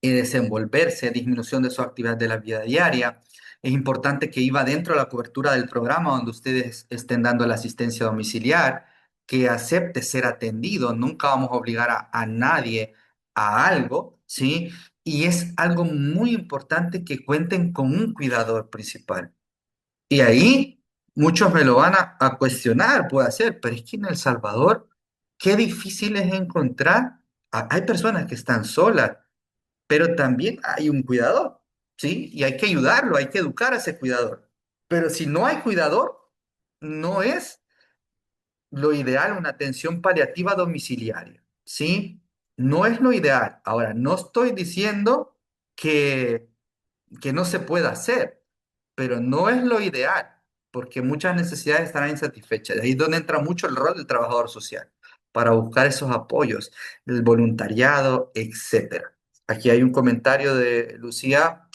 desenvolverse, disminución de su actividad de la vida diaria. Es importante que iba dentro de la cobertura del programa donde ustedes estén dando la asistencia domiciliar, que acepte ser atendido. Nunca vamos a obligar a nadie a algo, ¿sí? Y es algo muy importante que cuenten con un cuidador principal. Y ahí muchos me lo van a cuestionar, puede ser, pero es que en El Salvador, qué difícil es encontrar. Hay personas que están solas, pero también hay un cuidador, ¿sí? Y hay que ayudarlo, hay que educar a ese cuidador. Pero si no hay cuidador, no es lo ideal una atención paliativa domiciliaria, ¿sí? No es lo ideal. Ahora, no estoy diciendo que, que no se pueda hacer, pero no es lo ideal, porque muchas necesidades estarán insatisfechas. De ahí es donde entra mucho el rol del trabajador social, para buscar esos apoyos, el voluntariado, etcétera. Aquí hay un comentario de Lucía.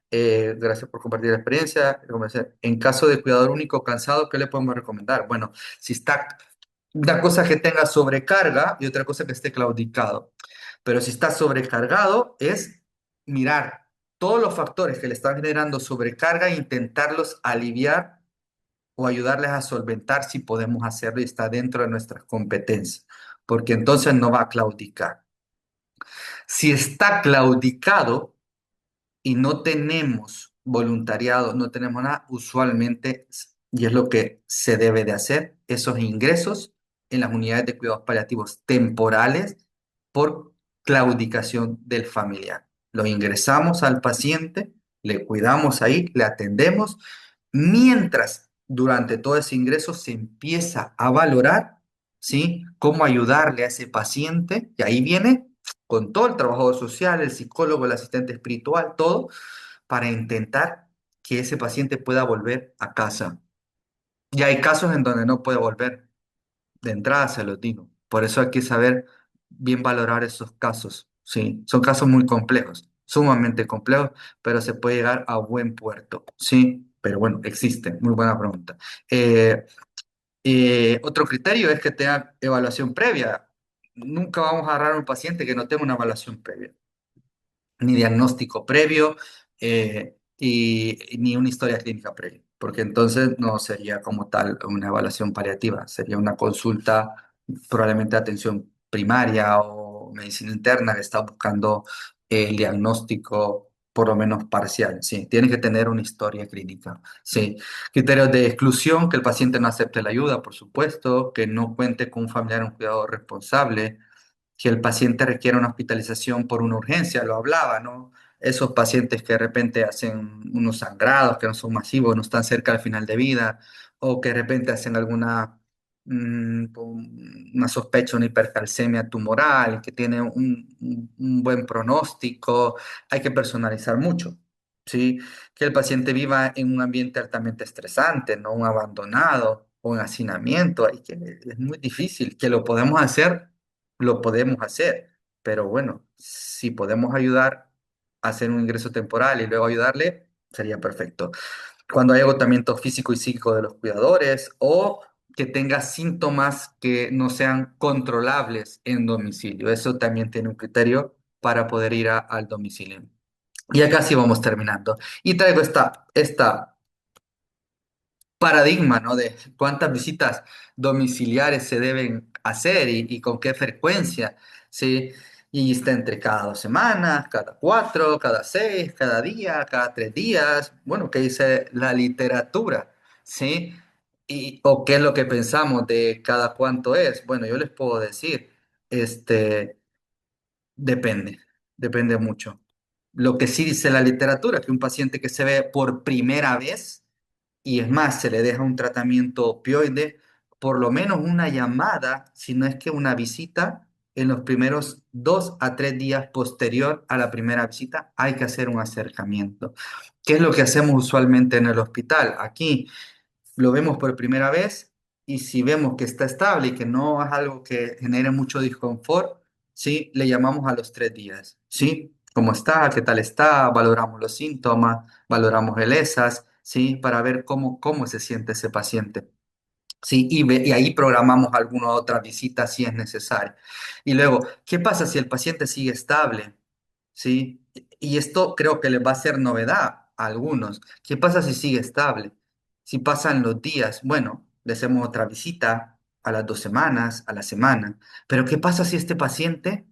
Gracias por compartir la experiencia. En caso de cuidador único cansado, ¿qué le podemos recomendar? Bueno, si está una cosa que tenga sobrecarga y otra cosa que esté claudicado. Pero si está sobrecargado, es mirar todos los factores que le están generando sobrecarga e intentarlos aliviar o ayudarles a solventar si podemos hacerlo y está dentro de nuestras competencias, porque entonces no va a claudicar. Si está claudicado, y no tenemos voluntariado, no tenemos nada, usualmente, y es lo que se debe de hacer, esos ingresos en las unidades de cuidados paliativos temporales por claudicación del familiar. Lo ingresamos al paciente, le cuidamos ahí, le atendemos, mientras durante todo ese ingreso se empieza a valorar, ¿sí? Cómo ayudarle a ese paciente, y ahí viene con todo el trabajador social, el psicólogo, el asistente espiritual, todo, para intentar que ese paciente pueda volver a casa. Y hay casos en donde no puede volver. De entrada se los digo. Por eso hay que saber bien valorar esos casos. Sí, son casos muy complejos, sumamente complejos, pero se puede llegar a buen puerto. Sí, pero bueno, existe. Muy buena pregunta. Eh, Otro criterio es que tenga evaluación previa. Nunca vamos a agarrar a un paciente que no tenga una evaluación previa ni diagnóstico previo y ni una historia clínica previa, porque entonces no sería como tal una evaluación paliativa, sería una consulta probablemente de atención primaria o medicina interna que está buscando el diagnóstico por lo menos parcial, sí, tiene que tener una historia clínica, sí. Criterios de exclusión, que el paciente no acepte la ayuda, por supuesto, que no cuente con un familiar o un cuidador responsable, que el paciente requiere una hospitalización por una urgencia, lo hablaba, ¿no? Esos pacientes que de repente hacen unos sangrados que no son masivos, no están cerca del final de vida, o que de repente hacen alguna una sospecha, una hipercalcemia tumoral, que tiene un buen pronóstico, hay que personalizar mucho, ¿sí? Que el paciente viva en un ambiente altamente estresante, no un abandonado o un hacinamiento, es muy difícil, que lo podemos hacer, pero bueno, si podemos ayudar a hacer un ingreso temporal y luego ayudarle, sería perfecto. Cuando hay agotamiento físico y psíquico de los cuidadores o que tenga síntomas que no sean controlables en domicilio, eso también tiene un criterio para poder ir al domicilio. Y acá sí vamos terminando. Y traigo esta paradigma, ¿no? De cuántas visitas domiciliares se deben hacer y con qué frecuencia, ¿sí? Y está entre cada 2 semanas, cada 4, cada 6, cada día, cada 3 días. Bueno, ¿qué dice la literatura? ¿Sí? o qué es lo que pensamos de cada cuánto es. Bueno, yo les puedo decir, este, depende, depende mucho. Lo que sí dice la literatura, que un paciente que se ve por primera vez, y es más, se le deja un tratamiento opioide, por lo menos una llamada, si no es que una visita, en los primeros 2 a 3 días posterior a la primera visita, hay que hacer un acercamiento. ¿Qué es lo que hacemos usualmente en el hospital? Aquí lo vemos por primera vez y si vemos que está estable y que no es algo que genere mucho disconfort, ¿sí? Le llamamos a los 3 días, ¿sí? ¿Cómo está? ¿Qué tal está? Valoramos los síntomas, valoramos el ESAS, ¿sí? Para ver cómo se siente ese paciente. Sí, y ahí programamos alguna otra visita si es necesario. Y luego, ¿qué pasa si el paciente sigue estable? ¿Sí? Y esto creo que les va a ser novedad a algunos. ¿Qué pasa si sigue estable? Si pasan los días, bueno, le hacemos otra visita a las 2 semanas, a la semana. Pero ¿qué pasa si este paciente,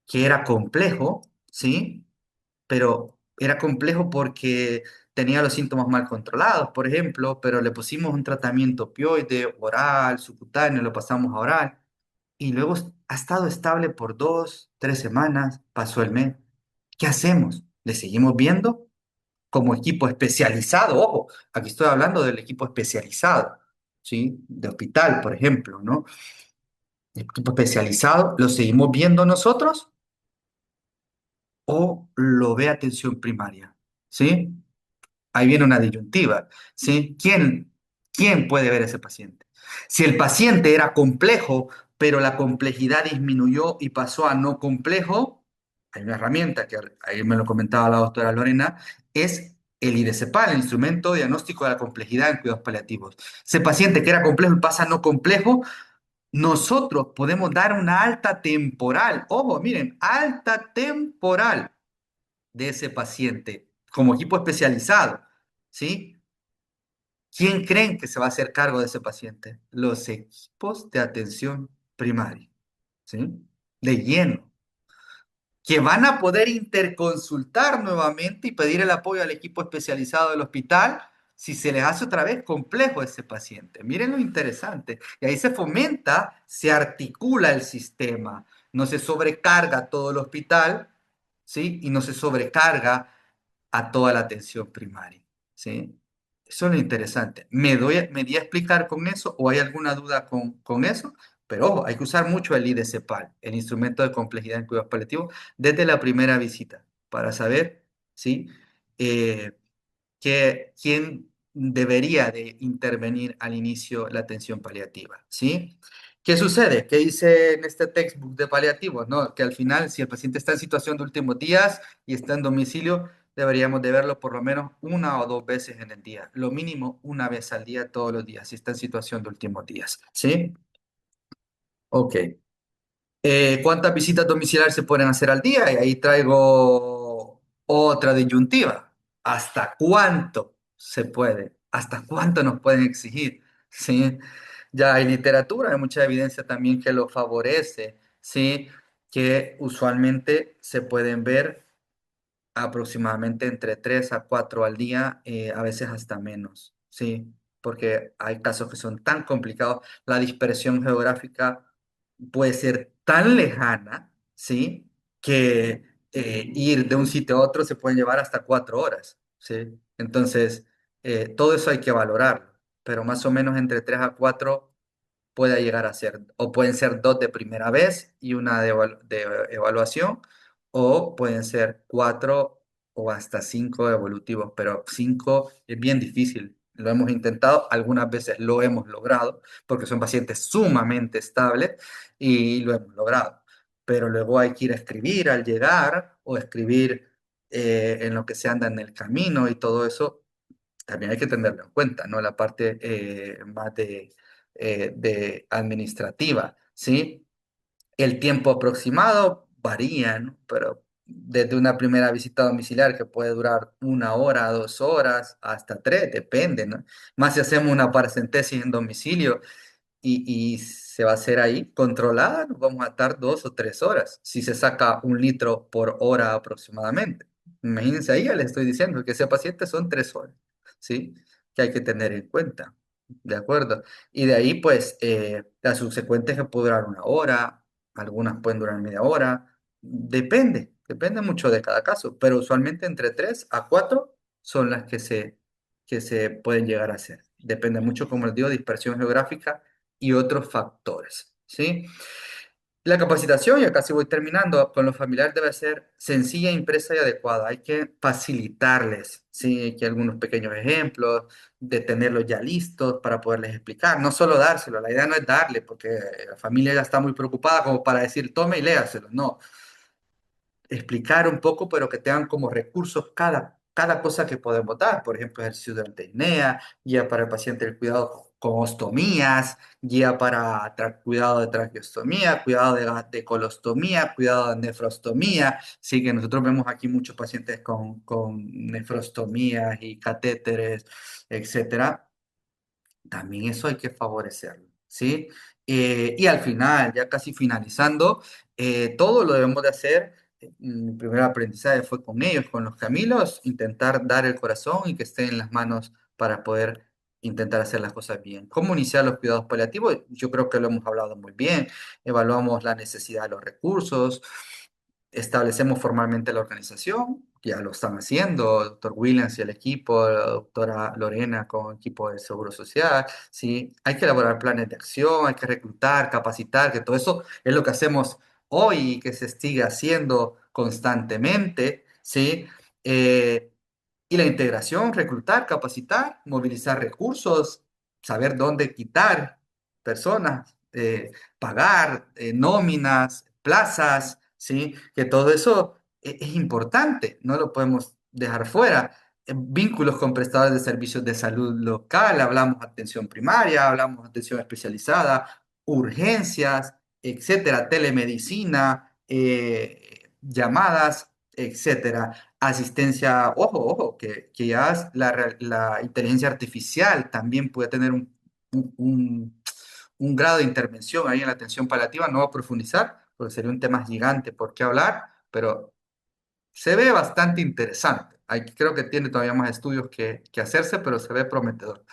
que era complejo, ¿sí? Pero era complejo porque tenía los síntomas mal controlados, por ejemplo, pero le pusimos un tratamiento opioide, oral, subcutáneo, lo pasamos a oral, y luego ha estado estable por 2, 3 semanas, pasó el mes. ¿Qué hacemos? ¿Le seguimos viendo como equipo especializado? Ojo, aquí estoy hablando del equipo especializado, ¿sí? De hospital, por ejemplo, ¿no? El equipo especializado, ¿lo seguimos viendo nosotros o lo ve atención primaria? ¿Sí? Ahí viene una disyuntiva, ¿sí? ¿Quién puede ver a ese paciente? Si el paciente era complejo, pero la complejidad disminuyó y pasó a no complejo, hay una herramienta que ahí me lo comentaba la doctora Lorena, es el IDCPAL, el Instrumento de Diagnóstico de la Complejidad en Cuidados Paliativos. Ese paciente que era complejo y pasa a no complejo, nosotros podemos dar una alta temporal, ojo, miren, alta temporal de ese paciente como equipo especializado, ¿sí? ¿Quién creen que se va a hacer cargo de ese paciente? Los equipos de atención primaria, ¿sí? De lleno, que van a poder interconsultar nuevamente y pedir el apoyo al equipo especializado del hospital si se les hace otra vez complejo a ese paciente. Miren lo interesante. Y ahí se fomenta, se articula el sistema, no se sobrecarga todo el hospital, ¿sí? Y no se sobrecarga a toda la atención primaria, ¿sí? Eso es lo interesante. ¿Me di a explicar con eso o hay alguna duda con eso? Pero ojo, hay que usar mucho el IDCPAL, el instrumento de complejidad en cuidados paliativos, desde la primera visita, para saber, ¿sí? Eh, quién debería de intervenir al inicio la atención paliativa, ¿sí? ¿Qué sucede? ¿Qué dice en este textbook de paliativos, no? Que al final, si el paciente está en situación de últimos días y está en domicilio, deberíamos de verlo por lo menos 1 o 2 veces en el día, lo mínimo una vez al día, todos los días, si está en situación de últimos días, ¿sí? Ok. ¿Cuántas visitas domiciliares se pueden hacer al día? Y ahí traigo otra disyuntiva. ¿Hasta cuánto se puede? ¿Hasta cuánto nos pueden exigir? ¿Sí? Ya hay literatura, hay mucha evidencia también que lo favorece, ¿sí? Que usualmente se pueden ver aproximadamente entre 3 a 4 al día, a veces hasta menos, ¿sí? Porque hay casos que son tan complicados, la dispersión geográfica puede ser tan lejana, ¿sí? Que ir de un sitio a otro se pueden llevar hasta 4 horas, ¿sí? Entonces, todo eso hay que valorarlo, pero más o menos entre 3 a 4 pueda llegar a ser, o pueden ser 2 de primera vez y una de evaluación, o pueden ser 4 o hasta 5 evolutivos, pero 5 es bien difícil. Lo hemos intentado, algunas veces lo hemos logrado, porque son pacientes sumamente estables y lo hemos logrado. Pero luego hay que ir a escribir al llegar o escribir en lo que se anda en el camino y todo eso también hay que tenerlo en cuenta, ¿no? La parte más de administrativa, ¿sí? El tiempo aproximado varía, ¿no? Pero desde una primera visita domiciliar que puede durar 1 hora, 2 horas, hasta tres, depende, ¿no? Más si hacemos una paracentesis en domicilio y se va a hacer ahí controlada, nos vamos a estar 2 o 3 horas, si se saca 1 litro por hora aproximadamente. Imagínense ahí, ya les estoy diciendo que ese paciente son 3 horas, ¿sí? Que hay que tener en cuenta. ¿De acuerdo? Y de ahí, pues, las subsecuentes que pueden durar una hora, algunas pueden durar media hora, depende mucho de cada caso, pero usualmente entre 3 a 4 son las que se pueden llegar a hacer. Depende mucho, como les digo, dispersión geográfica y otros factores, ¿sí? La capacitación, ya casi voy terminando, con los familiares debe ser sencilla, impresa y adecuada. Hay que facilitarles, ¿sí? Hay que algunos pequeños ejemplos, de tenerlos ya listos para poderles explicar. No solo dárselo, la idea no es darle, porque la familia ya está muy preocupada como para decir, tome y léaselo. No, explicar un poco, pero que tengan como recursos cada cosa que podemos dar. Por ejemplo, ejercicio de apnea, guía para el paciente el cuidado con ostomías, guía para cuidado de traqueostomía, cuidado de colostomía, cuidado de nefrostomía. Sí, que nosotros vemos aquí muchos pacientes con nefrostomías y catéteres, etcétera. También eso hay que favorecerlo, ¿sí? Y al final, ya casi finalizando, todo lo debemos de hacer. Mi primer aprendizaje fue con ellos, con los Camilos, intentar dar el corazón y que estén en las manos para poder intentar hacer las cosas bien. ¿Cómo iniciar los cuidados paliativos? Yo creo que lo hemos hablado muy bien. Evaluamos la necesidad de los recursos, establecemos formalmente la organización, ya lo están haciendo, el doctor Williams y el equipo, la doctora Lorena con el equipo de Seguro Social, ¿sí? Hay que elaborar planes de acción, hay que reclutar, capacitar, que todo eso es lo que hacemos hoy y que se sigue haciendo constantemente, ¿sí? Eh, y la integración, reclutar, capacitar, movilizar recursos, saber dónde quitar personas, pagar nóminas, plazas, ¿sí? Que todo eso es importante, no lo podemos dejar fuera. Vínculos con prestadores de servicios de salud local, hablamos atención primaria, hablamos atención especializada, urgencias, etcétera, telemedicina, llamadas, etcétera. Asistencia, ojo, que ya la inteligencia artificial también puede tener un, un- un grado de intervención ahí en la atención paliativa. No voy a profundizar, porque sería un tema gigante por qué hablar, pero se ve bastante interesante. Creo que tiene todavía más estudios que hacerse, pero se ve prometedor.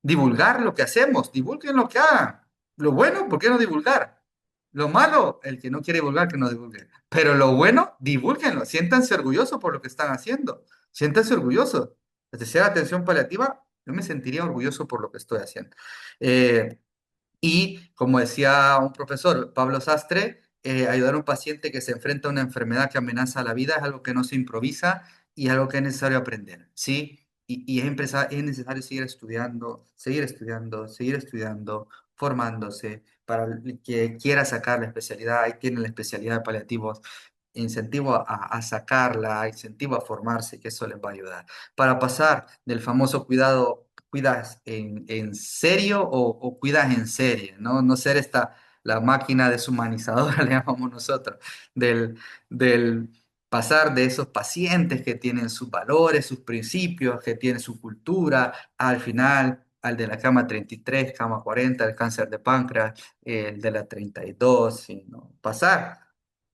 Divulgar lo que hacemos, divulguen lo que hagan. Lo bueno, ¿por qué no divulgar? Lo malo, el que no quiere divulgar, que no divulgue. Pero lo bueno, divulguenlo. Siéntanse orgullosos por lo que están haciendo. Siéntanse orgullosos. Es decir, atención paliativa, yo me sentiría orgulloso por lo que estoy haciendo. Eh, y como decía un profesor, Pablo Sastre, ayudar a un paciente que se enfrenta a una enfermedad que amenaza la vida es algo que no se improvisa y es algo que es necesario aprender, ¿sí? Y es necesario seguir estudiando, seguir estudiando, seguir estudiando, formándose para el que quiera sacar la especialidad. Ahí tiene la especialidad de paliativos, incentivo a sacarla, incentivo a formarse, que eso les va a ayudar. Para pasar del famoso cuidado, cuidas en serio o cuidas en serie, ¿no? No ser la máquina deshumanizadora, le llamamos nosotros, del pasar de esos pacientes que tienen sus valores, sus principios, que tienen su cultura, al final al de la cama 33, cama 40, el cáncer de páncreas, el de la 32, sino pasar,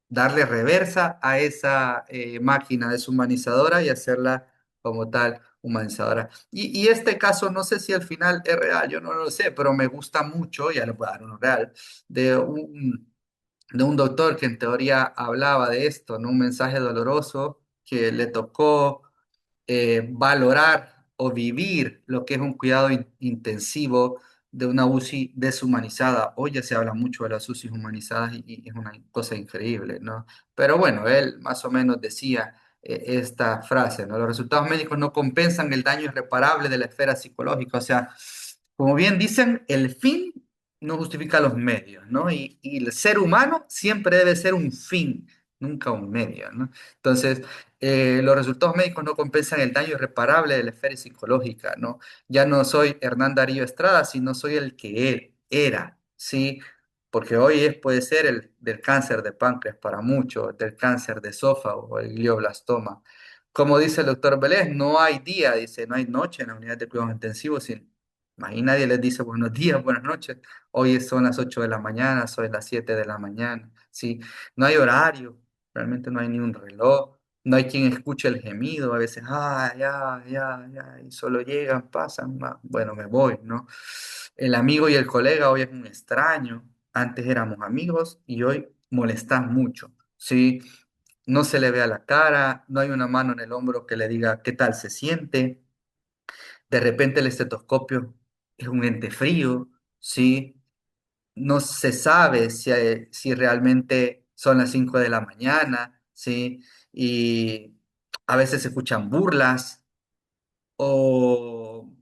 darle reversa a esa máquina deshumanizadora y hacerla como tal humanizadora. Y este caso, no sé si al final es real, yo no lo sé, pero me gusta mucho, ya le voy a dar uno real, de de un doctor que en teoría hablaba de esto, ¿no? Un mensaje doloroso que le tocó valorar o vivir lo que es un cuidado intensivo de una UCI deshumanizada. Hoy ya se habla mucho de las UCIs humanizadas y es una cosa increíble, ¿no? Pero bueno, él más o menos decía esta frase, ¿no? Los resultados médicos no compensan el daño irreparable de la esfera psicológica. O sea, como bien dicen, el fin no justifica los medios, ¿no? Y el ser humano siempre debe ser un fin, nunca un medio, ¿no? Entonces, los resultados médicos no compensan el daño irreparable de la esfera psicológica, ¿no? Ya no soy Hernán Darío Estrada, sino soy el que él era, ¿sí? Porque hoy puede ser el del cáncer de páncreas para muchos, del cáncer de esófago o el glioblastoma. Como dice el doctor Vélez, no hay día, dice, no hay noche en la unidad de cuidados intensivos sin... Ahí nadie les dice buenos días, buenas noches. Hoy son las 8 de la mañana, son las 7 de la mañana, ¿sí? No hay horario, realmente no hay ni un reloj, no hay quien escuche el gemido, a veces, y solo llegan, pasan, bueno, me voy, ¿no? El amigo y el colega hoy es un extraño, antes éramos amigos y hoy molestas mucho, ¿sí? No se le ve a la cara, no hay una mano en el hombro que le diga qué tal se siente, de repente el estetoscopio es un ente frío, ¿sí? No se sabe si realmente son las 5 de la mañana, ¿sí? Y a veces se escuchan burlas o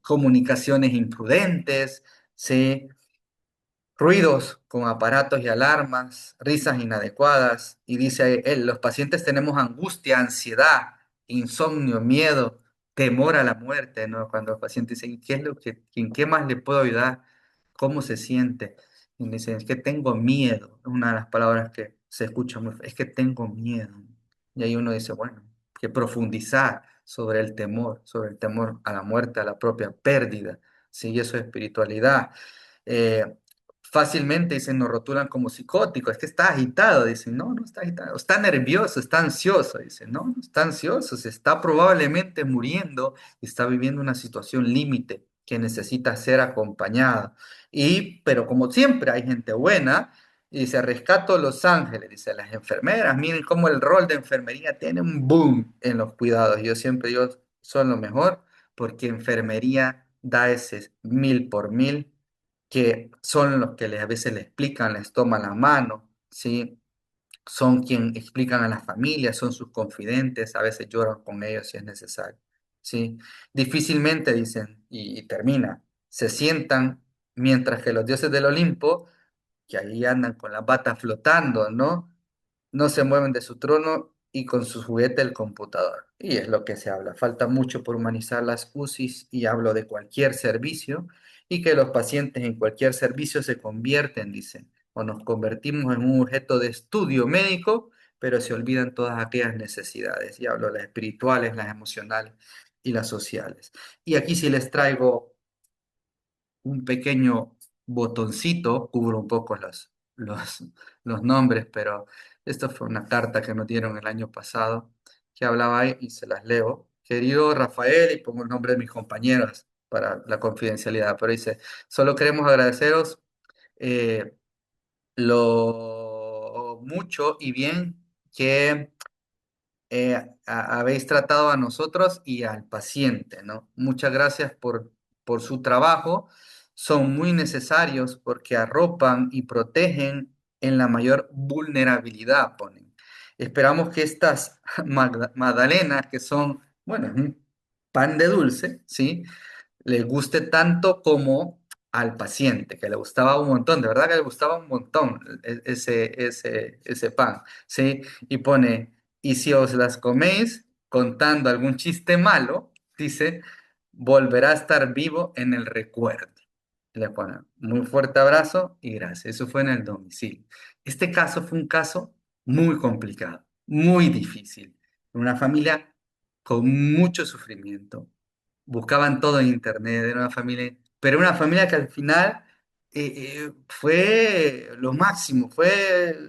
comunicaciones imprudentes, ¿sí? Ruidos con aparatos y alarmas, risas inadecuadas, y dice él, los pacientes tenemos angustia, ansiedad, insomnio, miedo, temor a la muerte, ¿no? Cuando los pacientes dicen, ¿qué es lo que, en qué más le puedo ayudar? ¿Cómo se siente? Y dicen, es que tengo miedo, es una de las palabras que se escucha muy, es que tengo miedo. Y ahí uno dice, bueno, que profundizar sobre el temor a la muerte, a la propia pérdida, ¿sí? Y eso es espiritualidad. Eh, Fácilmente dicen, nos rotulan como psicótico, es que está agitado, dicen, no, no está agitado, está nervioso, está ansioso, dicen, no, no está ansioso, se está probablemente muriendo, está viviendo una situación límite que necesita ser acompañada. Pero como siempre hay gente buena, y dice, rescato Los Ángeles, dice, las enfermeras, miren cómo el rol de enfermería tiene un boom en los cuidados. Yo siempre digo, son lo mejor, porque enfermería da ese 1000 por 1000 que son los que a veces le explican, les toman la mano, ¿sí? Son quien explican a las familias, son sus confidentes, a veces lloran con ellos si es necesario, ¿sí? Difícilmente dicen, y termina, se sientan mientras que los dioses del Olimpo, que ahí andan con las batas flotando, ¿no? No se mueven de su trono y con su juguete el computador. Y es lo que se habla. Falta mucho por humanizar las UCIs y hablo de cualquier servicio y que los pacientes en cualquier servicio se convierten, dicen, o nos convertimos en un objeto de estudio médico, pero se olvidan todas aquellas necesidades. Y hablo de las espirituales, las emocionales y las sociales. Y aquí sí les traigo un pequeño botoncito, cubro un poco los nombres, pero esto fue una carta que nos dieron el año pasado, que hablaba ahí y se las leo. Querido Rafael, y pongo el nombre de mis compañeras para la confidencialidad, pero dice, solo queremos agradeceros eh, lo mucho y bien que habéis tratado a nosotros y al paciente, ¿no? Muchas gracias por su trabajo. Son muy necesarios porque arropan y protegen en la mayor vulnerabilidad, ponen. Esperamos que estas magdalenas, que son, bueno, un pan de dulce, ¿sí? Le guste tanto como al paciente, que le gustaba un montón, de verdad que le gustaba un montón ese pan, ¿sí? Y pone, y si os las coméis contando algún chiste malo, dice, volverá a estar vivo en el recuerdo. Le pone muy fuerte abrazo y gracias. Eso fue en el domicilio. Este caso fue un caso muy complicado, muy difícil. Una familia con mucho sufrimiento, buscaban todo en internet, era una familia, pero una familia que al final fue lo máximo,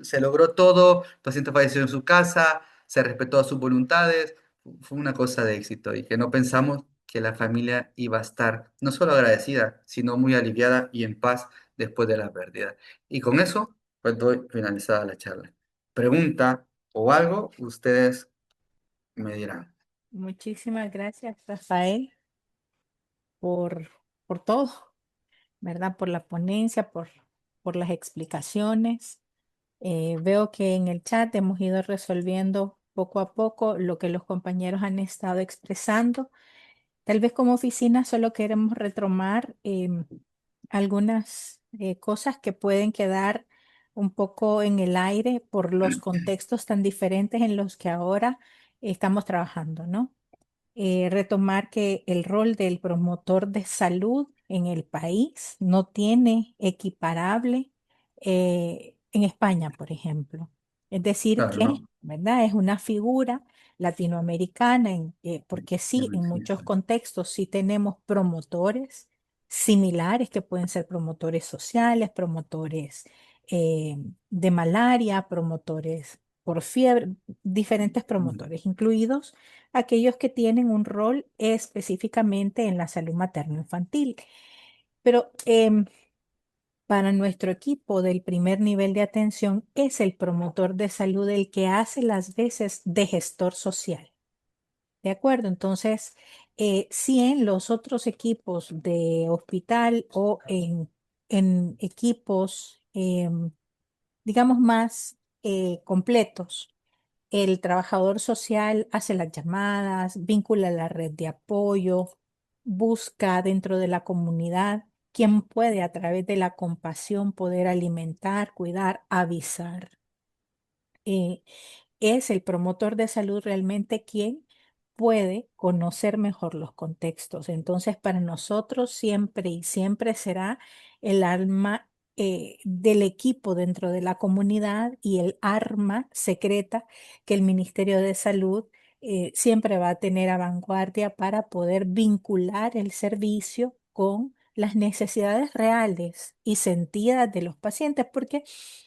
se logró todo, el paciente falleció en su casa, se respetó a sus voluntades, fue una cosa de éxito y que no pensamos que la familia iba a estar no solo agradecida, sino muy aliviada y en paz después de la pérdida. Y con eso, pues doy finalizada la charla. Pregunta o algo, ustedes me dirán. Muchísimas gracias, Rafael, por, por todo, ¿verdad? Por la ponencia, por las explicaciones. Veo que en el chat hemos ido resolviendo poco a poco lo que los compañeros han estado expresando. Tal vez como oficina solo queremos retomar algunas cosas que pueden quedar un poco en el aire por los contextos tan diferentes en los que ahora estamos trabajando, ¿no? Retomar que el rol del promotor de salud en el país no tiene equiparable en España, por ejemplo. Es decir, Claro, que, ¿no? ¿verdad? Es una figura latinoamericana, porque sí, en Sí, muchos contextos sí tenemos promotores similares que pueden ser promotores sociales, promotores de malaria, promotores por fiebre, diferentes promotores, incluidos aquellos que tienen un rol específicamente en la salud materno-infantil. Pero para nuestro equipo del primer nivel de atención es el promotor de salud el que hace las veces de gestor social. ¿De acuerdo? Entonces, si en los otros equipos de hospital o en equipos, digamos, más completos, el trabajador social hace las llamadas, vincula la red de apoyo, busca dentro de la comunidad quién puede a través de la compasión poder alimentar, cuidar, avisar. Eh, es el promotor de salud realmente quien puede conocer mejor los contextos. Entonces, para nosotros siempre y siempre será el alma del equipo dentro de la comunidad y el arma secreta que el Ministerio de Salud siempre va a tener a vanguardia para poder vincular el servicio con las necesidades reales y sentidas de los pacientes, porque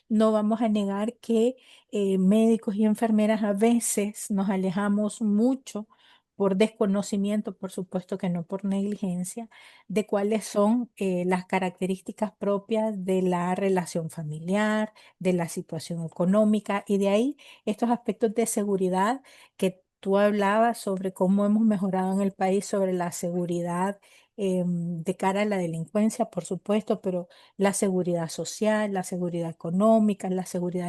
no vamos a negar que médicos y enfermeras a veces nos alejamos mucho por desconocimiento, por supuesto que no por negligencia, de cuáles son las características propias de la relación familiar, de la situación económica y de ahí estos aspectos de seguridad que tú hablabas sobre cómo hemos mejorado en el país sobre la seguridad de cara a la delincuencia, por supuesto, pero la seguridad social, la seguridad económica, la seguridad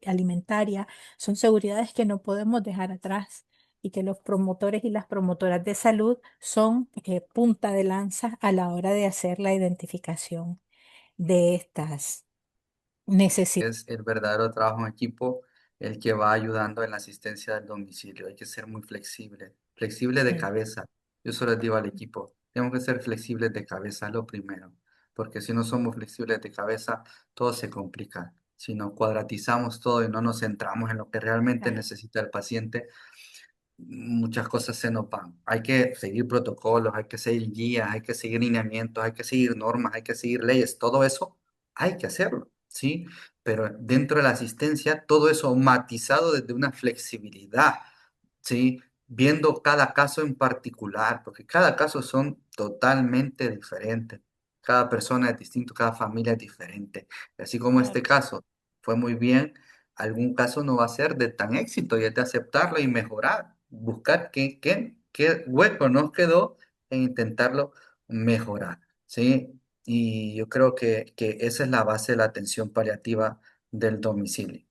alimentaria, son seguridades que no podemos dejar atrás y que los promotores y las promotoras de salud son punta de lanza a la hora de hacer la identificación de estas necesidades. Es el verdadero trabajo en equipo el que va ayudando en la asistencia del domicilio. Hay que ser muy flexible, flexible de Sí, cabeza. Yo solo les digo al equipo, tenemos que ser flexibles de cabeza lo primero, porque si no somos flexibles de cabeza, todo se complica. Si nos cuadratizamos todo y no nos centramos en lo que realmente claro, necesita el paciente, muchas cosas se nos van. Hay que seguir protocolos, hay que seguir guías, hay que seguir lineamientos, hay que seguir normas, hay que seguir leyes. Todo eso hay que hacerlo, ¿sí? Pero dentro de la asistencia, todo eso matizado desde una flexibilidad, ¿sí? Viendo cada caso en particular, porque cada caso son totalmente diferentes. Cada persona es distinto, cada familia es diferente. Y así como este claro. caso fue muy bien, algún caso no va a ser de tan éxito y es de aceptarlo y mejorar, buscar qué hueco nos quedó e intentarlo mejorar, ¿sí? Y yo creo que esa es la base de la atención paliativa del domicilio.